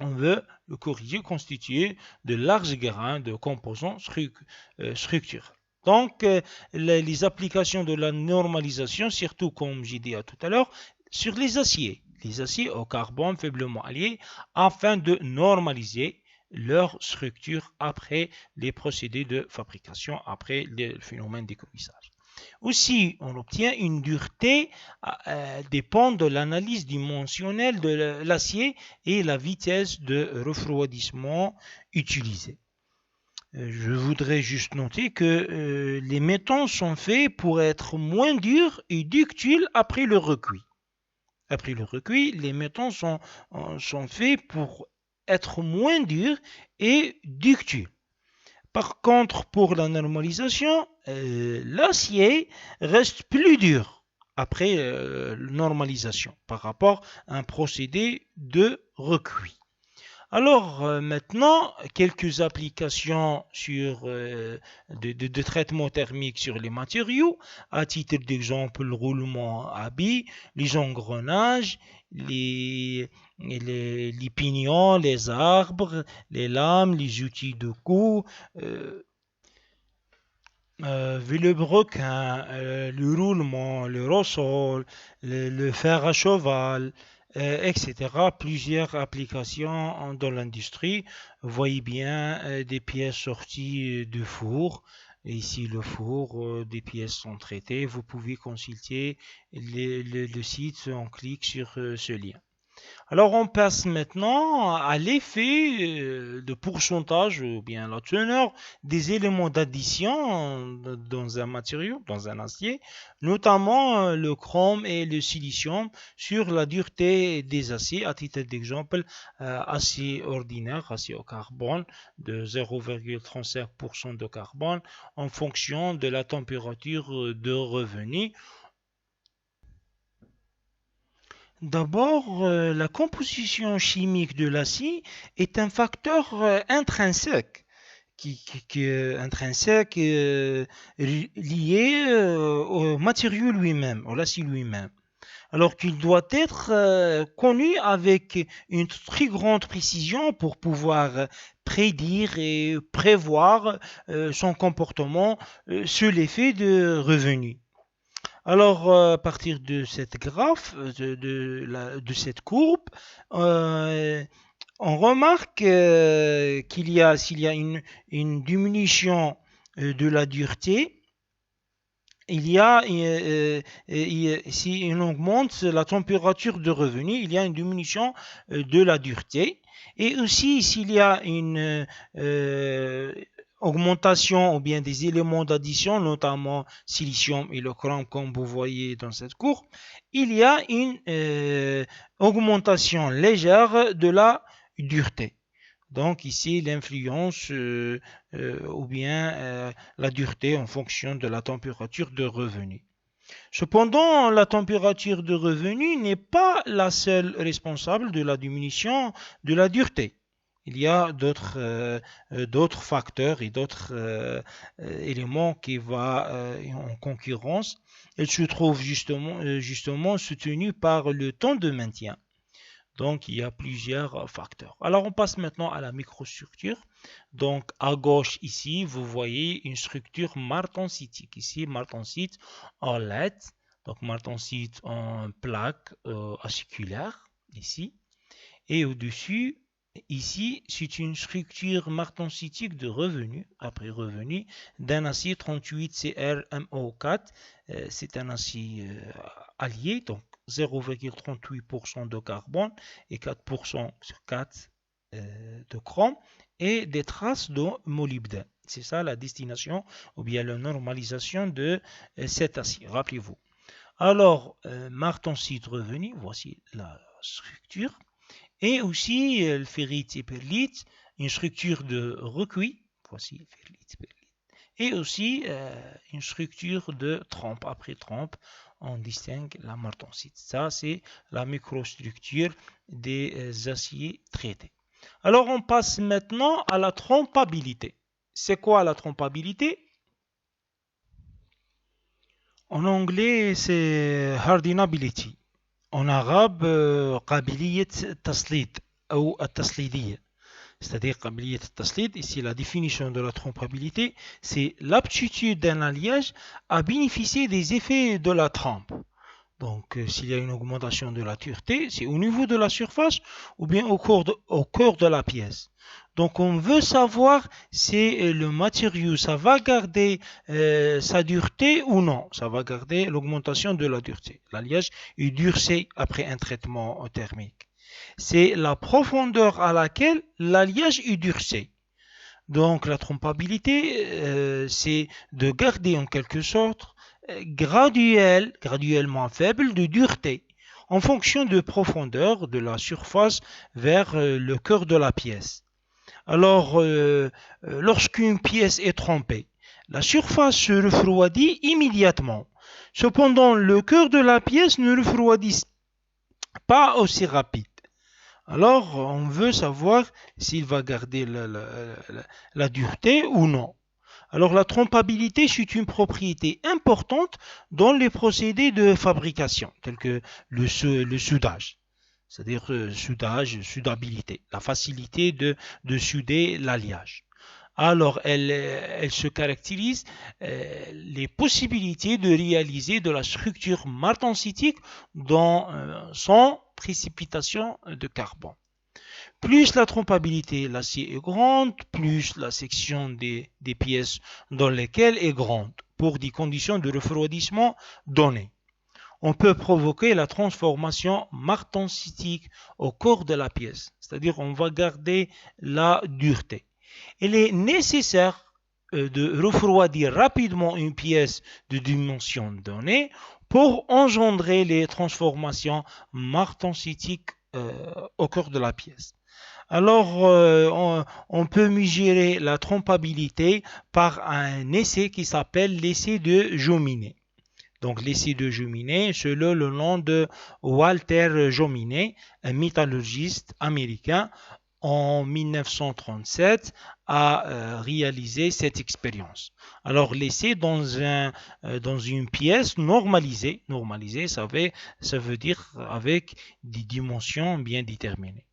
on veut le corriger constitué de larges grains de composants structurels. Donc, les applications de la normalisation, surtout comme j'ai dit tout à l'heure, sur les aciers au carbone faiblement alliés, afin de normaliser leur structure après les procédés de fabrication, après le phénomène d'écoumissage. Aussi, on obtient une dureté dépend de l'analyse dimensionnelle de l'acier et la vitesse de refroidissement utilisée. Je voudrais juste noter que les métaux sont faits pour être moins durs et ductiles après le recuit. Après le recuit, les métaux sont faits pour être moins durs et ductiles. Par contre, pour la normalisation, l'acier reste plus dur après normalisation par rapport à un procédé de recuit. Alors maintenant, quelques applications de traitement thermique sur les matériaux. À titre d'exemple, le roulement à billes, les engrenages, les pignons, les arbres, les lames, les outils de coups, Villebrequin, le roulement, le ressort, le fer à cheval, etc. Plusieurs applications dans l'industrie. Vous voyez bien des pièces sorties du four. Ici, le four, des pièces sont traitées. Vous pouvez consulter le site en cliquant sur ce lien. Alors on passe maintenant à l'effet de pourcentage ou bien la teneur des éléments d'addition dans un matériau, dans un acier, notamment le chrome et le silicium sur la dureté des aciers. À titre d'exemple, acier ordinaire, acier au carbone de 0,35% de carbone en fonction de la température de revenu. D'abord, la composition chimique de l'acier est un facteur intrinsèque, intrinsèque lié au matériau lui-même, au l'acier lui-même. Alors qu'il doit être connu avec une très grande précision pour pouvoir prédire et prévoir son comportement sur l'effet de revenu. Alors, à partir de cette graphe, de cette courbe, euh, on remarque s'il y a une diminution de la dureté, si on augmente la température de revenu, il y a une diminution de la dureté. Et aussi, s'il y a une augmentation ou bien des éléments d'addition, notamment silicium et le chrome, comme vous voyez dans cette courbe, il y a une augmentation légère de la dureté. Donc ici, l'influence ou bien la dureté en fonction de la température de revenu. Cependant, la température de revenu n'est pas la seule responsable de la diminution de la dureté. Il y a d'autres facteurs et d'autres éléments qui vont en concurrence. Ils se trouvent justement soutenus par le temps de maintien. Donc, il y a plusieurs facteurs. Alors, on passe maintenant à la microstructure. Donc, à gauche, ici, vous voyez une structure martensitique. Ici, martensite en LED. Donc, martensite en plaque aciculaire, ici. Et au-dessus, ici, c'est une structure martensitique de revenu, après revenu, d'un acier 38CrMO4. C'est un acier allié, donc 0,38% de carbone et 4% sur 4 de chrome et des traces de molybdène. C'est ça la destination ou bien la normalisation de cet acier. Rappelez-vous. Alors, martensite revenu, voici la structure. Et aussi le ferrite et perlite, une structure de recuit. Voici ferrite, perlite. Et aussi une structure de trempe. Après trempe, on distingue la martensite. Ça, c'est la microstructure des aciers traités. Alors, on passe maintenant à la trompabilité. C'est quoi la trompabilité? En anglais, c'est hardenability. En arabe, قابلية تسليط أو التسليدية. C'est-à-dire قابلية التسليط, ici la définition de la trompabilité, c'est l'aptitude d'un alliage à bénéficier des effets de la trempe. Donc, s'il y a une augmentation de la dureté, c'est au niveau de la surface ou bien au cœur de la pièce. Donc, on veut savoir si le matériau, ça va garder sa dureté ou non. Ça va garder l'augmentation de la dureté. L'alliage est durci après un traitement thermique. C'est la profondeur à laquelle l'alliage est durci. Donc, la trompabilité, c'est de garder en quelque sorte graduellement faible de dureté en fonction de profondeur de la surface vers le cœur de la pièce. Alors, lorsqu'une pièce est trempée, la surface se refroidit immédiatement. Cependant, le cœur de la pièce ne refroidit pas aussi rapide. Alors, on veut savoir s'il va garder la dureté ou non. Alors, la trompabilité, c'est une propriété importante dans les procédés de fabrication, tels que le soudage, c'est-à-dire soudabilité, la facilité de souder l'alliage. Alors, elle se caractérise les possibilités de réaliser de la structure martensitique sans précipitation de carbone. Plus la trompabilité l'acier est grande, plus la section des pièces dans lesquelles est grande, pour des conditions de refroidissement données. on peut provoquer la transformation martensitique au corps de la pièce. C'est-à-dire on va garder la dureté. Il est nécessaire de refroidir rapidement une pièce de dimension donnée pour engendrer les transformations martensitiques au cœur de la pièce. Alors, on peut mesurer la trompabilité par un essai qui s'appelle l'essai de Jomini. Donc, l'essai de Jomini, selon le nom de Walter Jomini, un métallurgiste américain, en 1937 a réalisé cette expérience. Alors l'essai dans une pièce normalisée, ça veut dire avec des dimensions bien déterminées,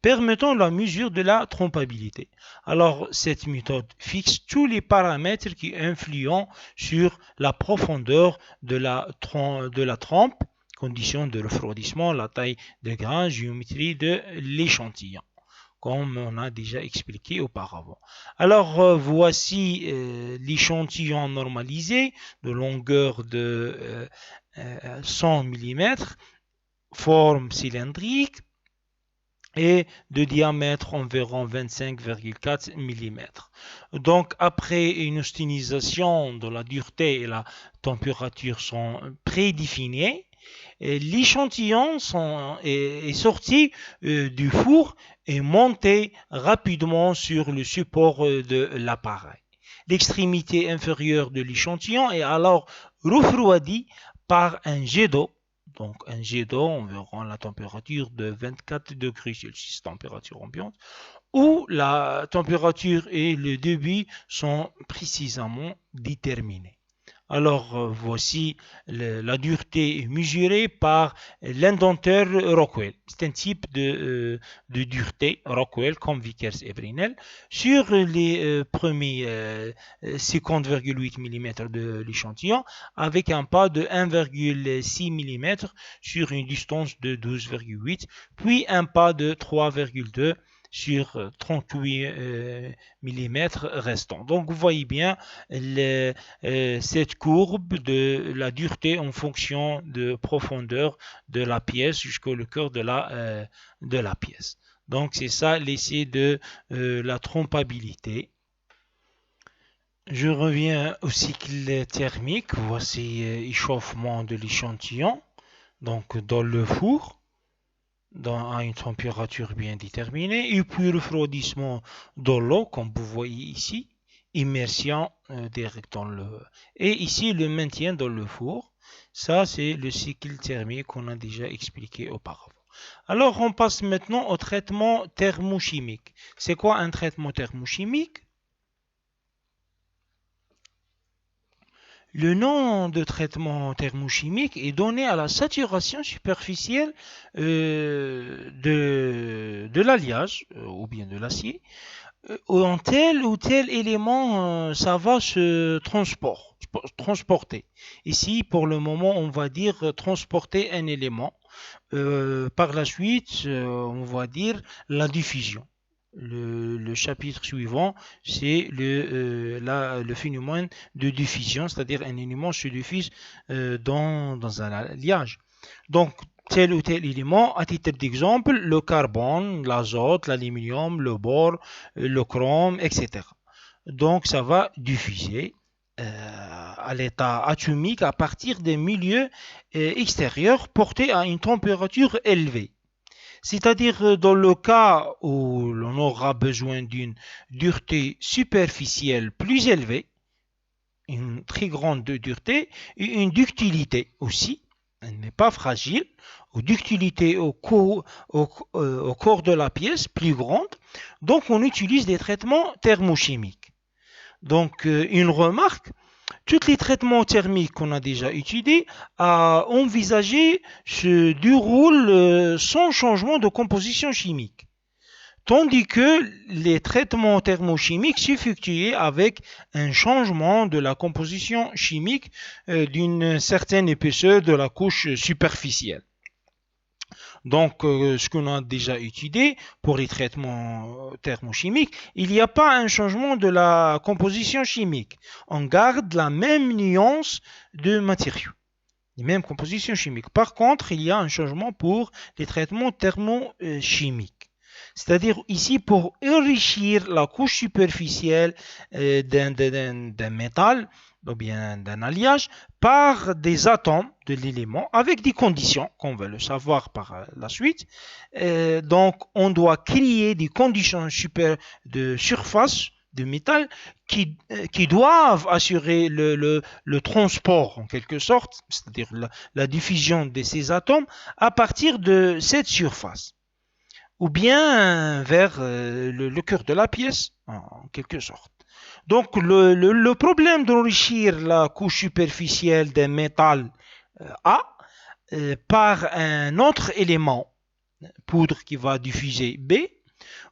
permettant la mesure de la trompabilité. Alors cette méthode fixe tous les paramètres qui influent sur la profondeur de la trempe, conditions de refroidissement, la taille de grain, géométrie de l'échantillon, comme on a déjà expliqué auparavant. Alors voici l'échantillon normalisé de longueur de 100 mm, forme cylindrique et de diamètre environ 25,4 mm. Donc après une hostinisation de la dureté et la température sont prédéfinies, l'échantillon est sorti du four et monté rapidement sur le support de l'appareil. L'extrémité inférieure de l'échantillon est alors refroidie par un jet d'eau. Donc un jet d'eau environ la température de 24 degrés Celsius, température ambiante, où la température et le débit sont précisément déterminés. Alors voici la dureté mesurée par l'indenteur Rockwell. C'est un type de dureté Rockwell comme Vickers et Brinell sur les premiers 50,8 mm de l'échantillon avec un pas de 1,6 mm sur une distance de 12,8, puis un pas de 3,2 sur 38 mm restants. Donc vous voyez bien cette courbe de la dureté en fonction de profondeur de la pièce jusqu'au cœur de la pièce. Donc c'est ça l'essai de la trompabilité. Je reviens au cycle thermique. Voici échauffement de l'échantillon, donc dans le four, à une température bien déterminée, et puis refroidissement dans l'eau, comme vous voyez ici, immersion direct dans le... Et ici, le maintien dans le four. Ça, c'est le cycle thermique qu'on a déjà expliqué auparavant. Alors, on passe maintenant au traitement thermochimique. C'est quoi un traitement thermochimique? Le nom de traitement thermochimique est donné à la saturation superficielle de l'alliage ou bien de l'acier en tel ou tel élément ça va se transporter. Ici, pour le moment, on va dire transporter un élément. Par la suite, on va dire la diffusion. Le chapitre suivant, c'est le phénomène de diffusion, c'est-à-dire un élément se diffuse dans un alliage. Donc, tel ou tel élément, à titre d'exemple, le carbone, l'azote, l'aluminium, le bore, le chrome, etc. Donc, ça va diffuser à l'état atomique à partir des milieux extérieurs portés à une température élevée. C'est-à-dire dans le cas où l'on aura besoin d'une dureté superficielle plus élevée, une très grande dureté et une ductilité aussi, elle n'est pas fragile, ou ductilité au corps de la pièce plus grande, donc on utilise des traitements thermochimiques. Donc une remarque, tous les traitements thermiques qu'on a déjà étudiés à envisager se déroulent sans changement de composition chimique. Tandis que les traitements thermochimiques s'effectuent avec un changement de la composition chimique d'une certaine épaisseur de la couche superficielle. Donc, ce qu'on a déjà étudié pour les traitements thermochimiques, il n'y a pas un changement de la composition chimique. On garde la même nuance de matériaux. les mêmes compositions chimiques. Par contre, il y a un changement pour les traitements thermochimiques. C'est-à-dire ici, pour enrichir la couche superficielle d'un métal, ou bien d'un alliage, par des atomes de l'élément, avec des conditions, qu'on va le savoir par la suite. Donc, on doit créer des conditions de surface de métal qui doivent assurer le transport, en quelque sorte, c'est-à-dire la diffusion de ces atomes à partir de cette surface, ou bien vers le cœur de la pièce, en quelque sorte. Donc, le problème d'enrichir la couche superficielle d'un métal A par un autre élément, poudre qui va diffuser B,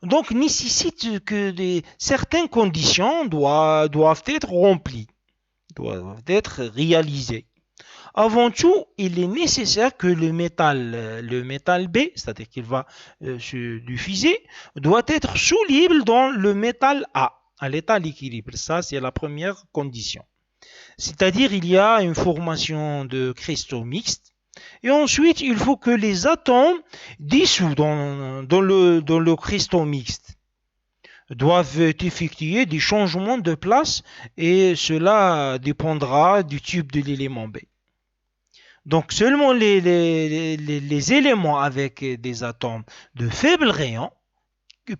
donc nécessite que certaines conditions doivent être remplies, doivent être réalisées. Avant tout, il est nécessaire que le métal B, c'est-à-dire qu'il va se diffuser, doit être soluble dans le métal A, à l'état d'équilibre. Ça, c'est la première condition. C'est-à-dire il y a une formation de cristaux mixtes. Et ensuite, il faut que les atomes dissous dans le cristaux mixte doivent effectuer des changements de place et cela dépendra du type de l'élément B. Donc seulement les éléments avec des atomes de faible rayon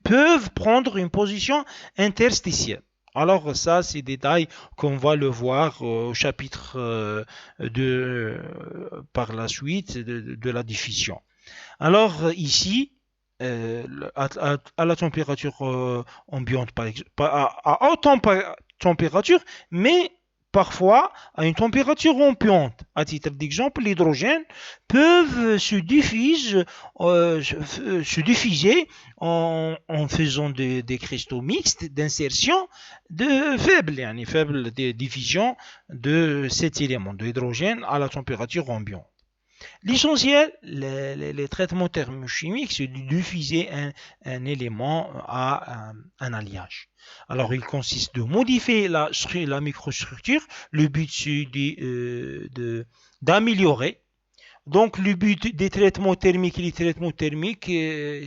peuvent prendre une position interstitielle. Alors ça, c'est des détails qu'on va le voir au chapitre 2 par la suite de la diffusion. Alors ici, à la température ambiante, par exemple, à haute température, mais parfois à une température ambiante. À titre d'exemple, l'hydrogène peuvent se diffuser en faisant des cristaux mixtes d'insertion faible diffusion de cet élément de l'hydrogène à la température ambiante. L'essentiel, les traitements thermochimiques, c'est de diffuser un élément à un alliage. Alors, il consiste de modifier la microstructure. Le but, c'est d'améliorer. Donc, le but des traitements thermiques,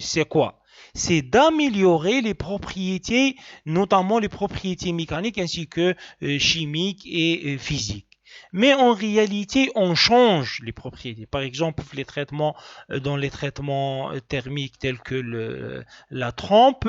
c'est quoi? C'est d'améliorer les propriétés, notamment les propriétés mécaniques ainsi que chimiques et physiques. Mais en réalité, on change les propriétés. Par exemple, dans les traitements thermiques tels que la trempe,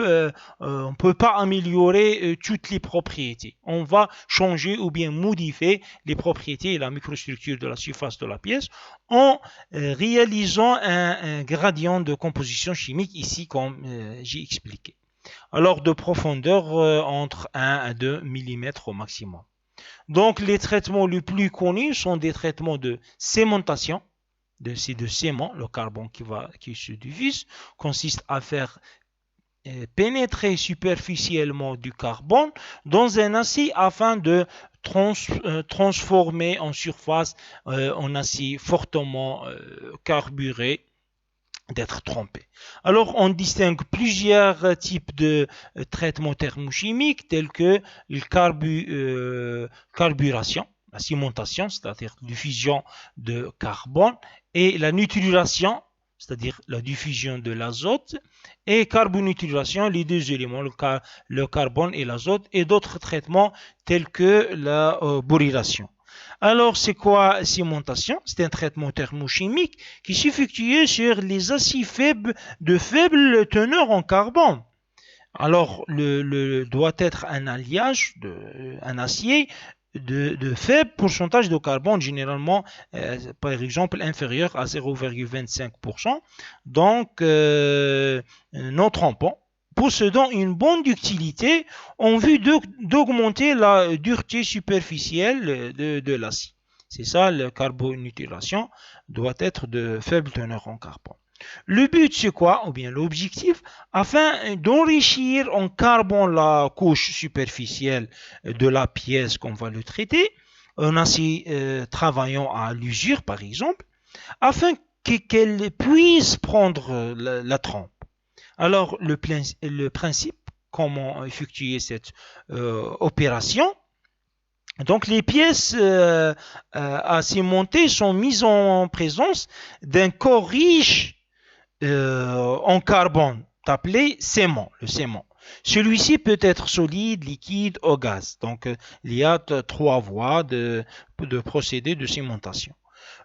on ne peut pas améliorer toutes les propriétés. On va changer ou bien modifier les propriétés et la microstructure de la surface de la pièce en réalisant un gradient de composition chimique ici comme j'ai expliqué. Alors de profondeur entre 1 à 2 mm au maximum. Donc, les traitements les plus connus sont des traitements de cémentation. C'est de ciment, le carbone qui se diffuse, consiste à faire pénétrer superficiellement du carbone dans un acier afin de transformer en surface en acier fortement carburé, d'être trompé. Alors, on distingue plusieurs types de traitements thermochimiques tels que la carburation, la cimentation, c'est-à-dire la diffusion de carbone, et la nitrisation, c'est-à-dire la diffusion de l'azote, et carbonitrisation, les deux éléments, le carbone et l'azote, et d'autres traitements tels que la borylisation. Alors, c'est quoi la cimentation? C'est un traitement thermochimique qui s'effectue sur les aciers faibles de faible teneur en carbone. Alors, doit être un alliage, un acier de faible pourcentage de carbone, généralement, par exemple, inférieur à 0,25%. Donc, non trompant, possédant une bonne ductilité en vue d'augmenter la dureté superficielle de l'acier. C'est ça, la carbonitrisation doit être de faible teneur en carbone. Le but, c'est quoi? Ou bien l'objectif, afin d'enrichir en carbone la couche superficielle de la pièce qu'on va le traiter, un acier travaillant à l'usure, par exemple, afin qu'elle puisse prendre la trempe. Alors, le principe, comment effectuer cette opération? Donc les pièces à cimenter sont mises en présence d'un corps riche en carbone, appelé sément, le sément. Celui-ci peut être solide, liquide ou gaz. Donc il y a trois voies de procédé de cimentation.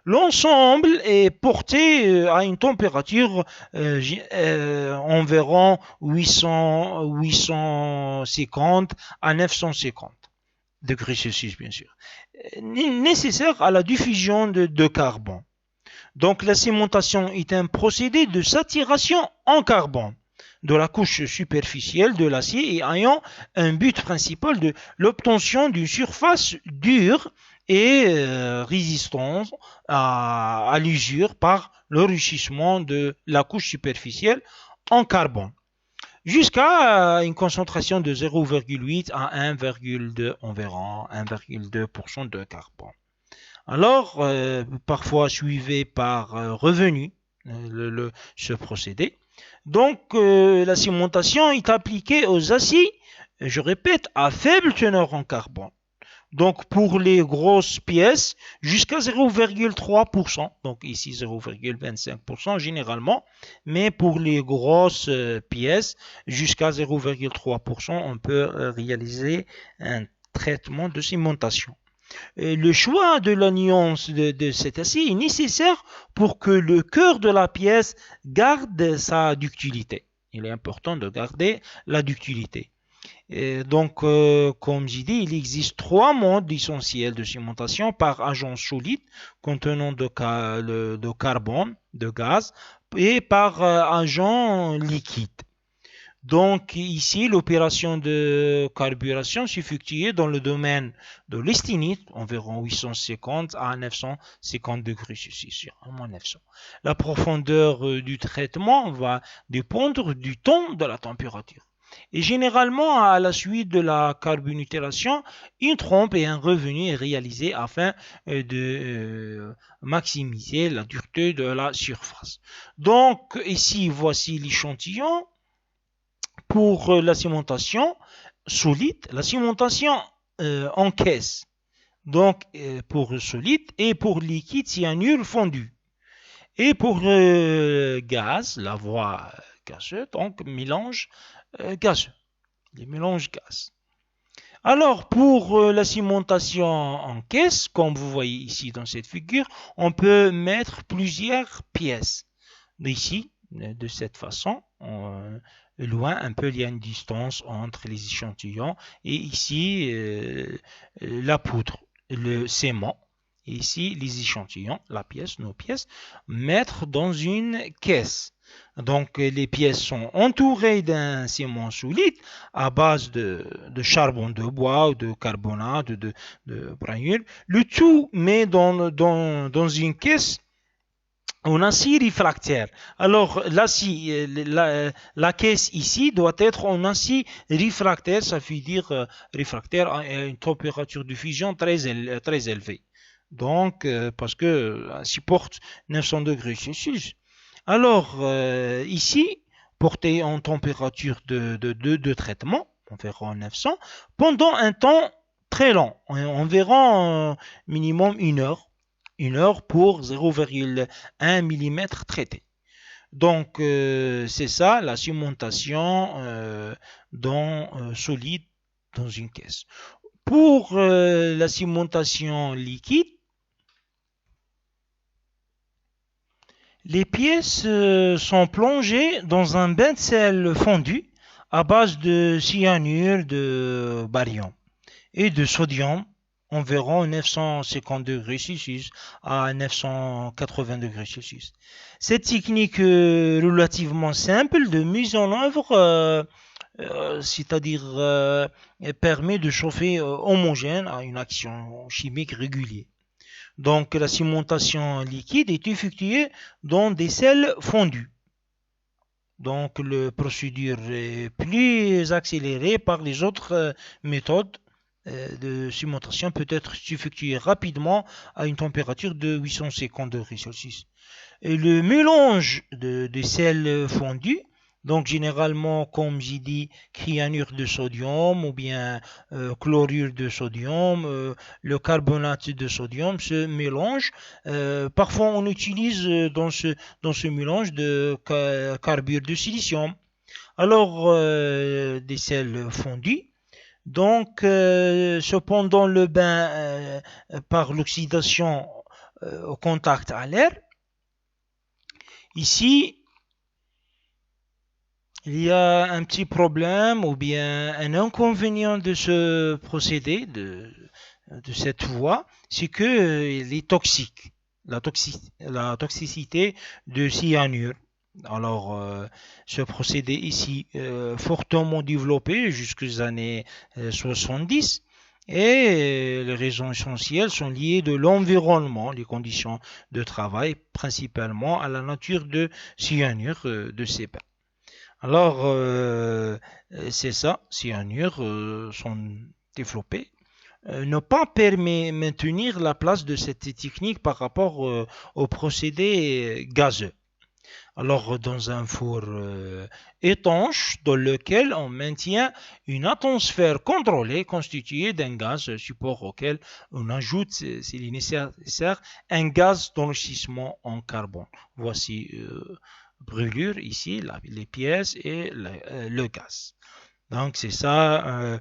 L'ensemble est porté à une température environ 850 à 950 degrés Celsius, bien sûr, nécessaire à la diffusion de carbone. Donc la cimentation est un procédé de saturation en carbone de la couche superficielle de l'acier et ayant un but principal de l'obtention d'une surface dure et résistante à l'usure par l'enrichissement de la couche superficielle en carbone jusqu'à une concentration de 0,8 à 1,2 environ 1,2% de carbone. Alors, parfois suivi par revenu, ce procédé. Donc, la cimentation est appliquée aux aciers, je répète, à faible teneur en carbone. Donc, pour les grosses pièces, jusqu'à 0,3%, donc ici 0,25% généralement, mais pour les grosses pièces, jusqu'à 0,3%, on peut réaliser un traitement de cimentation. Le choix de la nuance de cet acier est nécessaire pour que le cœur de la pièce garde sa ductilité. Il est important de garder la ductilité. Et donc, comme j'ai dit, il existe trois modes essentiels de cimentation par agent solide contenant de carbone, de gaz, et par agent liquide. Donc ici, l'opération de carburation s'effectue dans le domaine de l'estinite, environ 850 à 950 degrés Celsius, moins 900. La profondeur du traitement va dépendre du temps de la température. Et généralement, à la suite de la carbonitration, une trompe et un revenu est réalisé afin de maximiser la dureté de la surface. Donc ici, voici l'échantillon pour la cimentation solide, la cimentation en caisse, donc pour solide, et pour liquide, cyanure fondu. Et pour gaz, la voie gazeuse, donc mélange gazeux, les mélanges gaz. Alors pour la cimentation en caisse, comme vous voyez ici dans cette figure, on peut mettre plusieurs pièces. Ici, de cette façon, loin un peu, il y a une distance entre les échantillons. Et ici, la poudre, le sément. Et ici, les échantillons, la pièce, nos pièces, mettre dans une caisse. Donc, les pièces sont entourées d'un ciment solide à base de charbon de bois ou de carbonate, de granule. Le tout met dans une caisse en acier réfractaire. Alors, la caisse ici doit être en acier réfractaire, ça veut dire réfractaire à une température de fusion très élevée. Donc, parce que supporte 900 degrés Celsius. Alors, ici, porté en température de traitement, environ 900, pendant un temps très long, environ minimum 1 heure pour 0,1 mm traité. Donc, c'est ça la cimentation solide dans une caisse. Pour la cimentation liquide, les pièces sont plongées dans un bain de sel fondu à base de cyanure de barium et de sodium environ 950 degrés Celsius à 980 degrés Celsius. Cette technique relativement simple de mise en œuvre, c'est-à-dire permet de chauffer homogène à une action chimique régulière. Donc la cimentation liquide est effectuée dans des sels fondus. Donc la procédure est plus accélérée par les autres méthodes de cimentation peut être effectuée rapidement à une température de 850 degrés Celsius. Et le mélange de sels fondus Donc généralement, comme j'ai dit, cyanure de sodium ou bien chlorure de sodium, le carbonate de sodium se mélange. Parfois, on utilise dans ce mélange de carbure de silicium. Alors, des sels fondus. Donc, cependant, le bain par l'oxydation au contact à l'air. Ici, il y a un petit problème ou bien un inconvénient de ce procédé, de cette voie, c'est que il est toxique, la toxicité de cyanure. Alors, ce procédé ici, fortement développé jusqu'aux années 70, et les raisons essentielles sont liées de l'environnement, les conditions de travail, principalement à la nature de cyanure de ces bains. Alors, c'est ça, cyanure sont développés. Ne pas permet maintenir la place de cette technique par rapport au procédé gazeux. Alors, dans un four étanche dans lequel on maintient une atmosphère contrôlée constituée d'un gaz support auquel on ajoute, s'il est nécessaire, un gaz d'enrichissement en carbone. Voici brûlure ici, les pièces et le gaz. Donc c'est ça.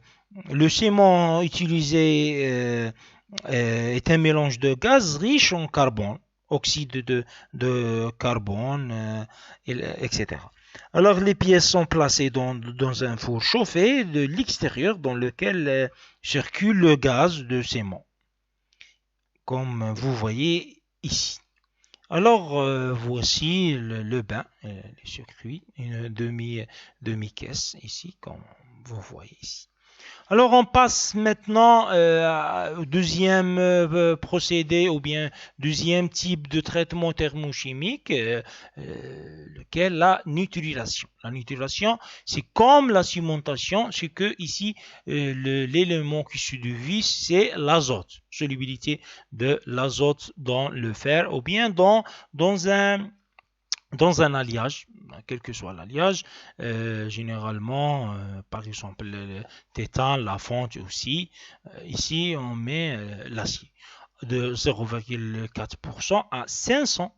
Le ciment utilisé est un mélange de gaz riche en carbone, oxyde de carbone, etc. Alors les pièces sont placées dans un four chauffé de l'extérieur dans lequel circule le gaz de ciment, comme vous voyez ici. Alors, voici le bain, les circuits, une demi-caisse ici, comme vous voyez ici. Alors, on passe maintenant au deuxième procédé ou bien deuxième type de traitement thermochimique, lequel la nitrilation. La nitrilation, c'est comme la cimentation, c'est que ici, l'élément qui se divise, c'est l'azote, solubilité de l'azote dans le fer ou bien dans un alliage, quel que soit l'alliage, généralement, par exemple, le tétane, la fonte aussi. Ici, on met l'acier de 0,4% à 500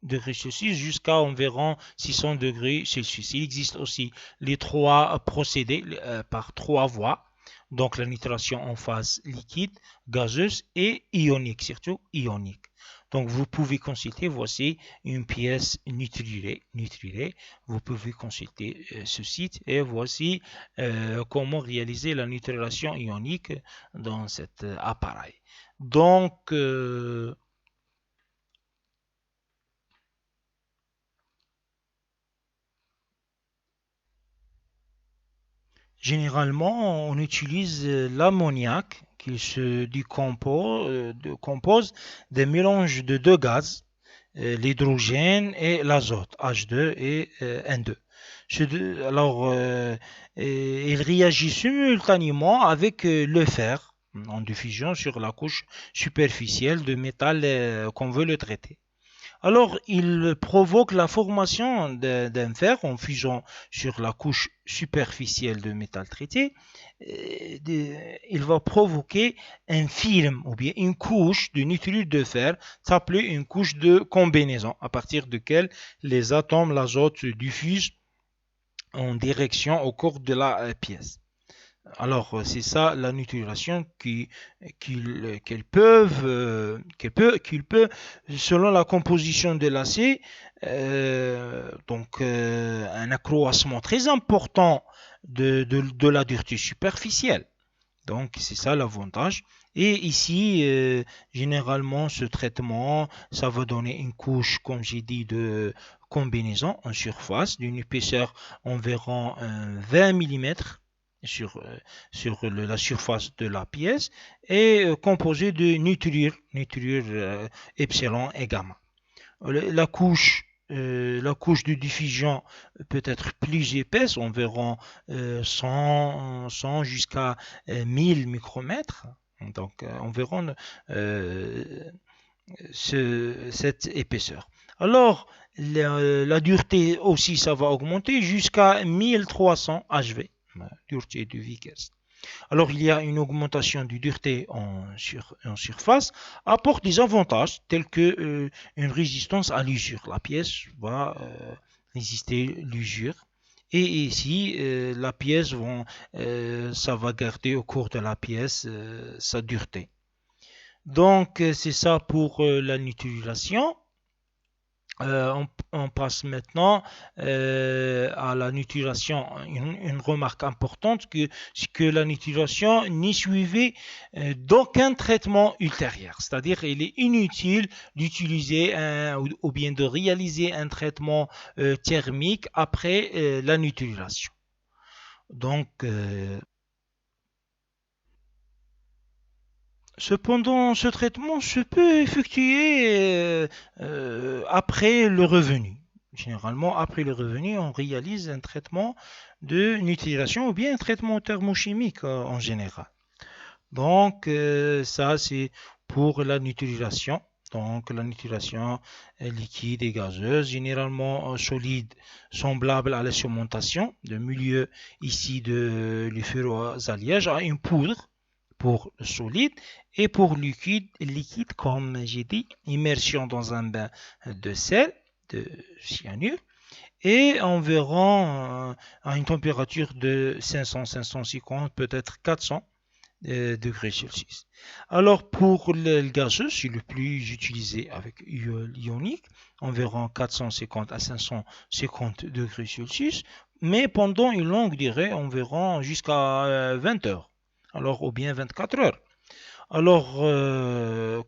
degrés Celsius jusqu'à environ 600 degrés Celsius. Il existe aussi les trois procédés par trois voies. Donc la nitration en phase liquide, gazeuse et ionique, surtout ionique. Donc vous pouvez consulter, voici une pièce nitrilée. Vous pouvez consulter ce site et voici comment réaliser la nitrilation ionique dans cet appareil. Donc, généralement, on utilise l'ammoniac qui se compose des mélanges de deux gaz, l'hydrogène et l'azote, H2 et N2. Alors, il réagit simultanément avec le fer en diffusion sur la couche superficielle de métal qu'on veut le traiter. Alors, il provoque la formation d'un fer en fusant sur la couche superficielle de métal traité. Il va provoquer un film ou bien une couche de nitrure de fer, appelée une couche de combinaison, à partir de laquelle les atomes d'azote se diffusent en direction au cours de la pièce. Alors, c'est ça la nitrilation qu'ils peuvent, selon la composition de l'acier, donc un accroissement très important de la dureté superficielle. Donc, c'est ça l'avantage. Et ici, généralement, ce traitement, ça va donner une couche, comme j'ai dit, de combinaison en surface d'une épaisseur environ 20 mm sur la surface de la pièce et composée de nitrure epsilon et gamma. La couche de diffusion peut être plus épaisse, environ 100 jusqu'à 1000 micromètres. Donc environ cette épaisseur. Alors, La dureté aussi, ça va augmenter jusqu'à 1300 HV, dureté du Vickers. Alors, il y a une augmentation du dureté en surface, apporte des avantages tels que une résistance à l'usure. La pièce va résister à l'usure. Et ici, la pièce, ça va garder au cours de la pièce sa dureté. Donc, c'est ça pour la nucléation. On passe maintenant à la nucléation. Une remarque importante c'est que la nucléation n'est suivie d'aucun traitement ultérieur. C'est-à-dire qu'il est inutile d'utiliser ou bien de réaliser un traitement thermique après la nucléation. Donc, cependant, ce traitement se peut effectuer après le revenu. Généralement, après le revenu, on réalise un traitement de nucléation ou bien un traitement thermochimique en général. Donc, ça, c'est pour la nucléation. Donc, la nucléation liquide et gazeuse, généralement solide, semblable à la surmontation, de milieu ici de l'effeuros-alliage à une poudre pour le solide et pour liquide, comme j'ai dit, immersion dans un bain de sel, de cyanure, et environ à une température de 500, 550, peut-être 400 degrés Celsius. Alors pour le gazeux, c'est le plus utilisé avec ionique, environ 450 à 550 degrés Celsius, mais pendant une longue durée, environ jusqu'à 20 heures. Alors, ou bien 24 heures. Alors,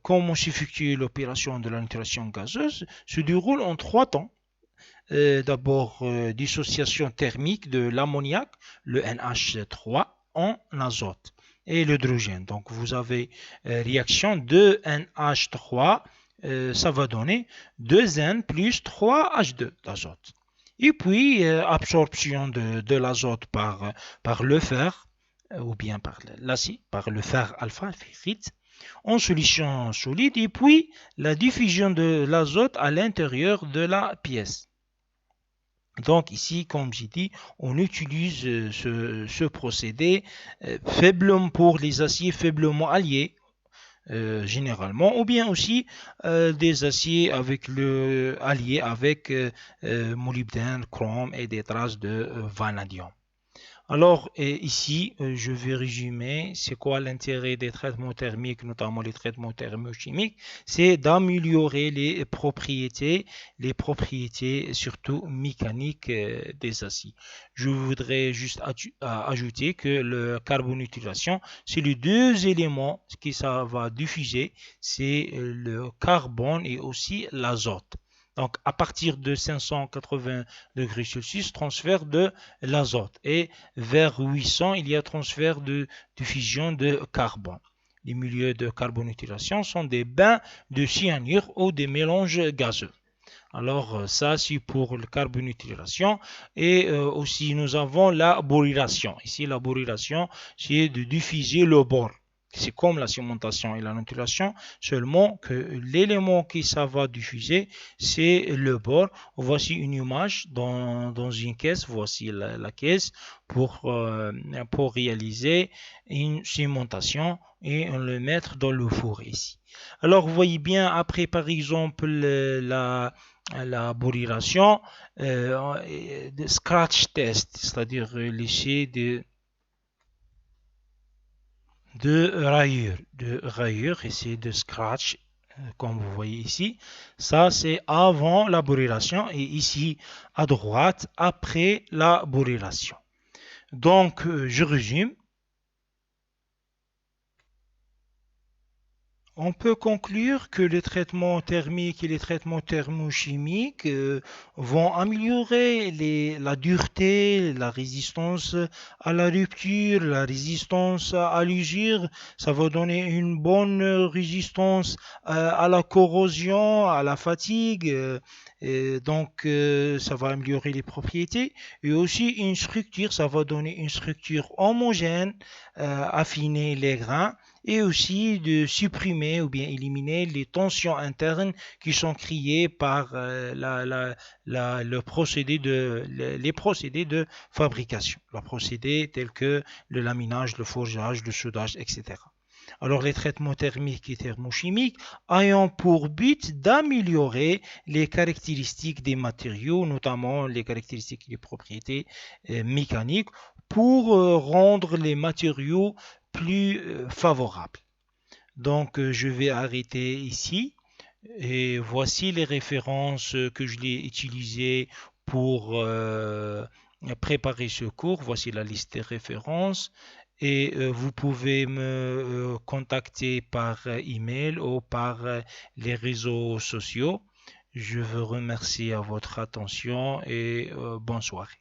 comment s'effectue l'opération de la nitration gazeuse se déroule en 3 temps. D'abord, dissociation thermique de l'ammoniac, le NH3, en azote et l'hydrogène. Donc, vous avez réaction de NH3, ça va donner 2N plus 3H2 d'azote. Et puis, absorption de l'azote par le fer, ou bien par l'acide, par le fer alpha ferrite, en solution solide, et puis la diffusion de l'azote à l'intérieur de la pièce. Donc ici, comme j'ai dit, on utilise ce procédé faiblement pour les aciers faiblement alliés, généralement, ou bien aussi des aciers alliés avec molybdène, chrome et des traces de vanadium. Alors ici, je vais résumer, c'est quoi l'intérêt des traitements thermiques, notamment les traitements thermochimiques, c'est d'améliorer les propriétés surtout mécaniques des aciers. Je voudrais juste ajouter que le carbonylation, c'est les deux éléments que ça va diffuser, c'est le carbone et aussi l'azote. Donc, à partir de 580 degrés Celsius, transfert de l'azote. Et vers 800, il y a transfert de fusion de carbone. Les milieux de carbonylation sont des bains de cyanure ou des mélanges gazeux. Alors, ça, c'est pour le carbonylation. Et aussi, nous avons la borylation. Ici, la borylation, c'est de diffuser le bore. C'est comme la cimentation et la nitration, seulement que l'élément qui ça va diffuser, c'est le bord. Voici une image dans une caisse. Voici la caisse pour réaliser une cimentation et on le mettre dans le four ici. Alors, vous voyez bien, après, par exemple, la borylation, de scratch test, c'est-à-dire l'essai de rayures ici de scratch comme vous voyez ici. Ça c'est avant la borylation et ici à droite après la borylation. Donc je résume. On peut conclure que les traitements thermiques et les traitements thermochimiques vont améliorer la dureté, la résistance à la rupture, la résistance à l'usure. Ça va donner une bonne résistance à la corrosion, à la fatigue. Ça va améliorer les propriétés. Et aussi une structure, ça va donner une structure homogène, affiner les grains et aussi de supprimer ou bien éliminer les tensions internes qui sont créées par les procédés de fabrication. Les procédés tels que le laminage, le forgeage, le soudage, etc. Alors les traitements thermiques et thermochimiques ayant pour but d'améliorer les caractéristiques des matériaux, notamment les caractéristiques et les propriétés mécaniques, pour rendre les matériaux plus favorables. Donc je vais arrêter ici. Et voici les références que je l'ai utilisées pour préparer ce cours. Voici la liste des références. Et vous pouvez me contacter par email ou par les réseaux sociaux. Je vous remercie à votre attention et bonne soirée.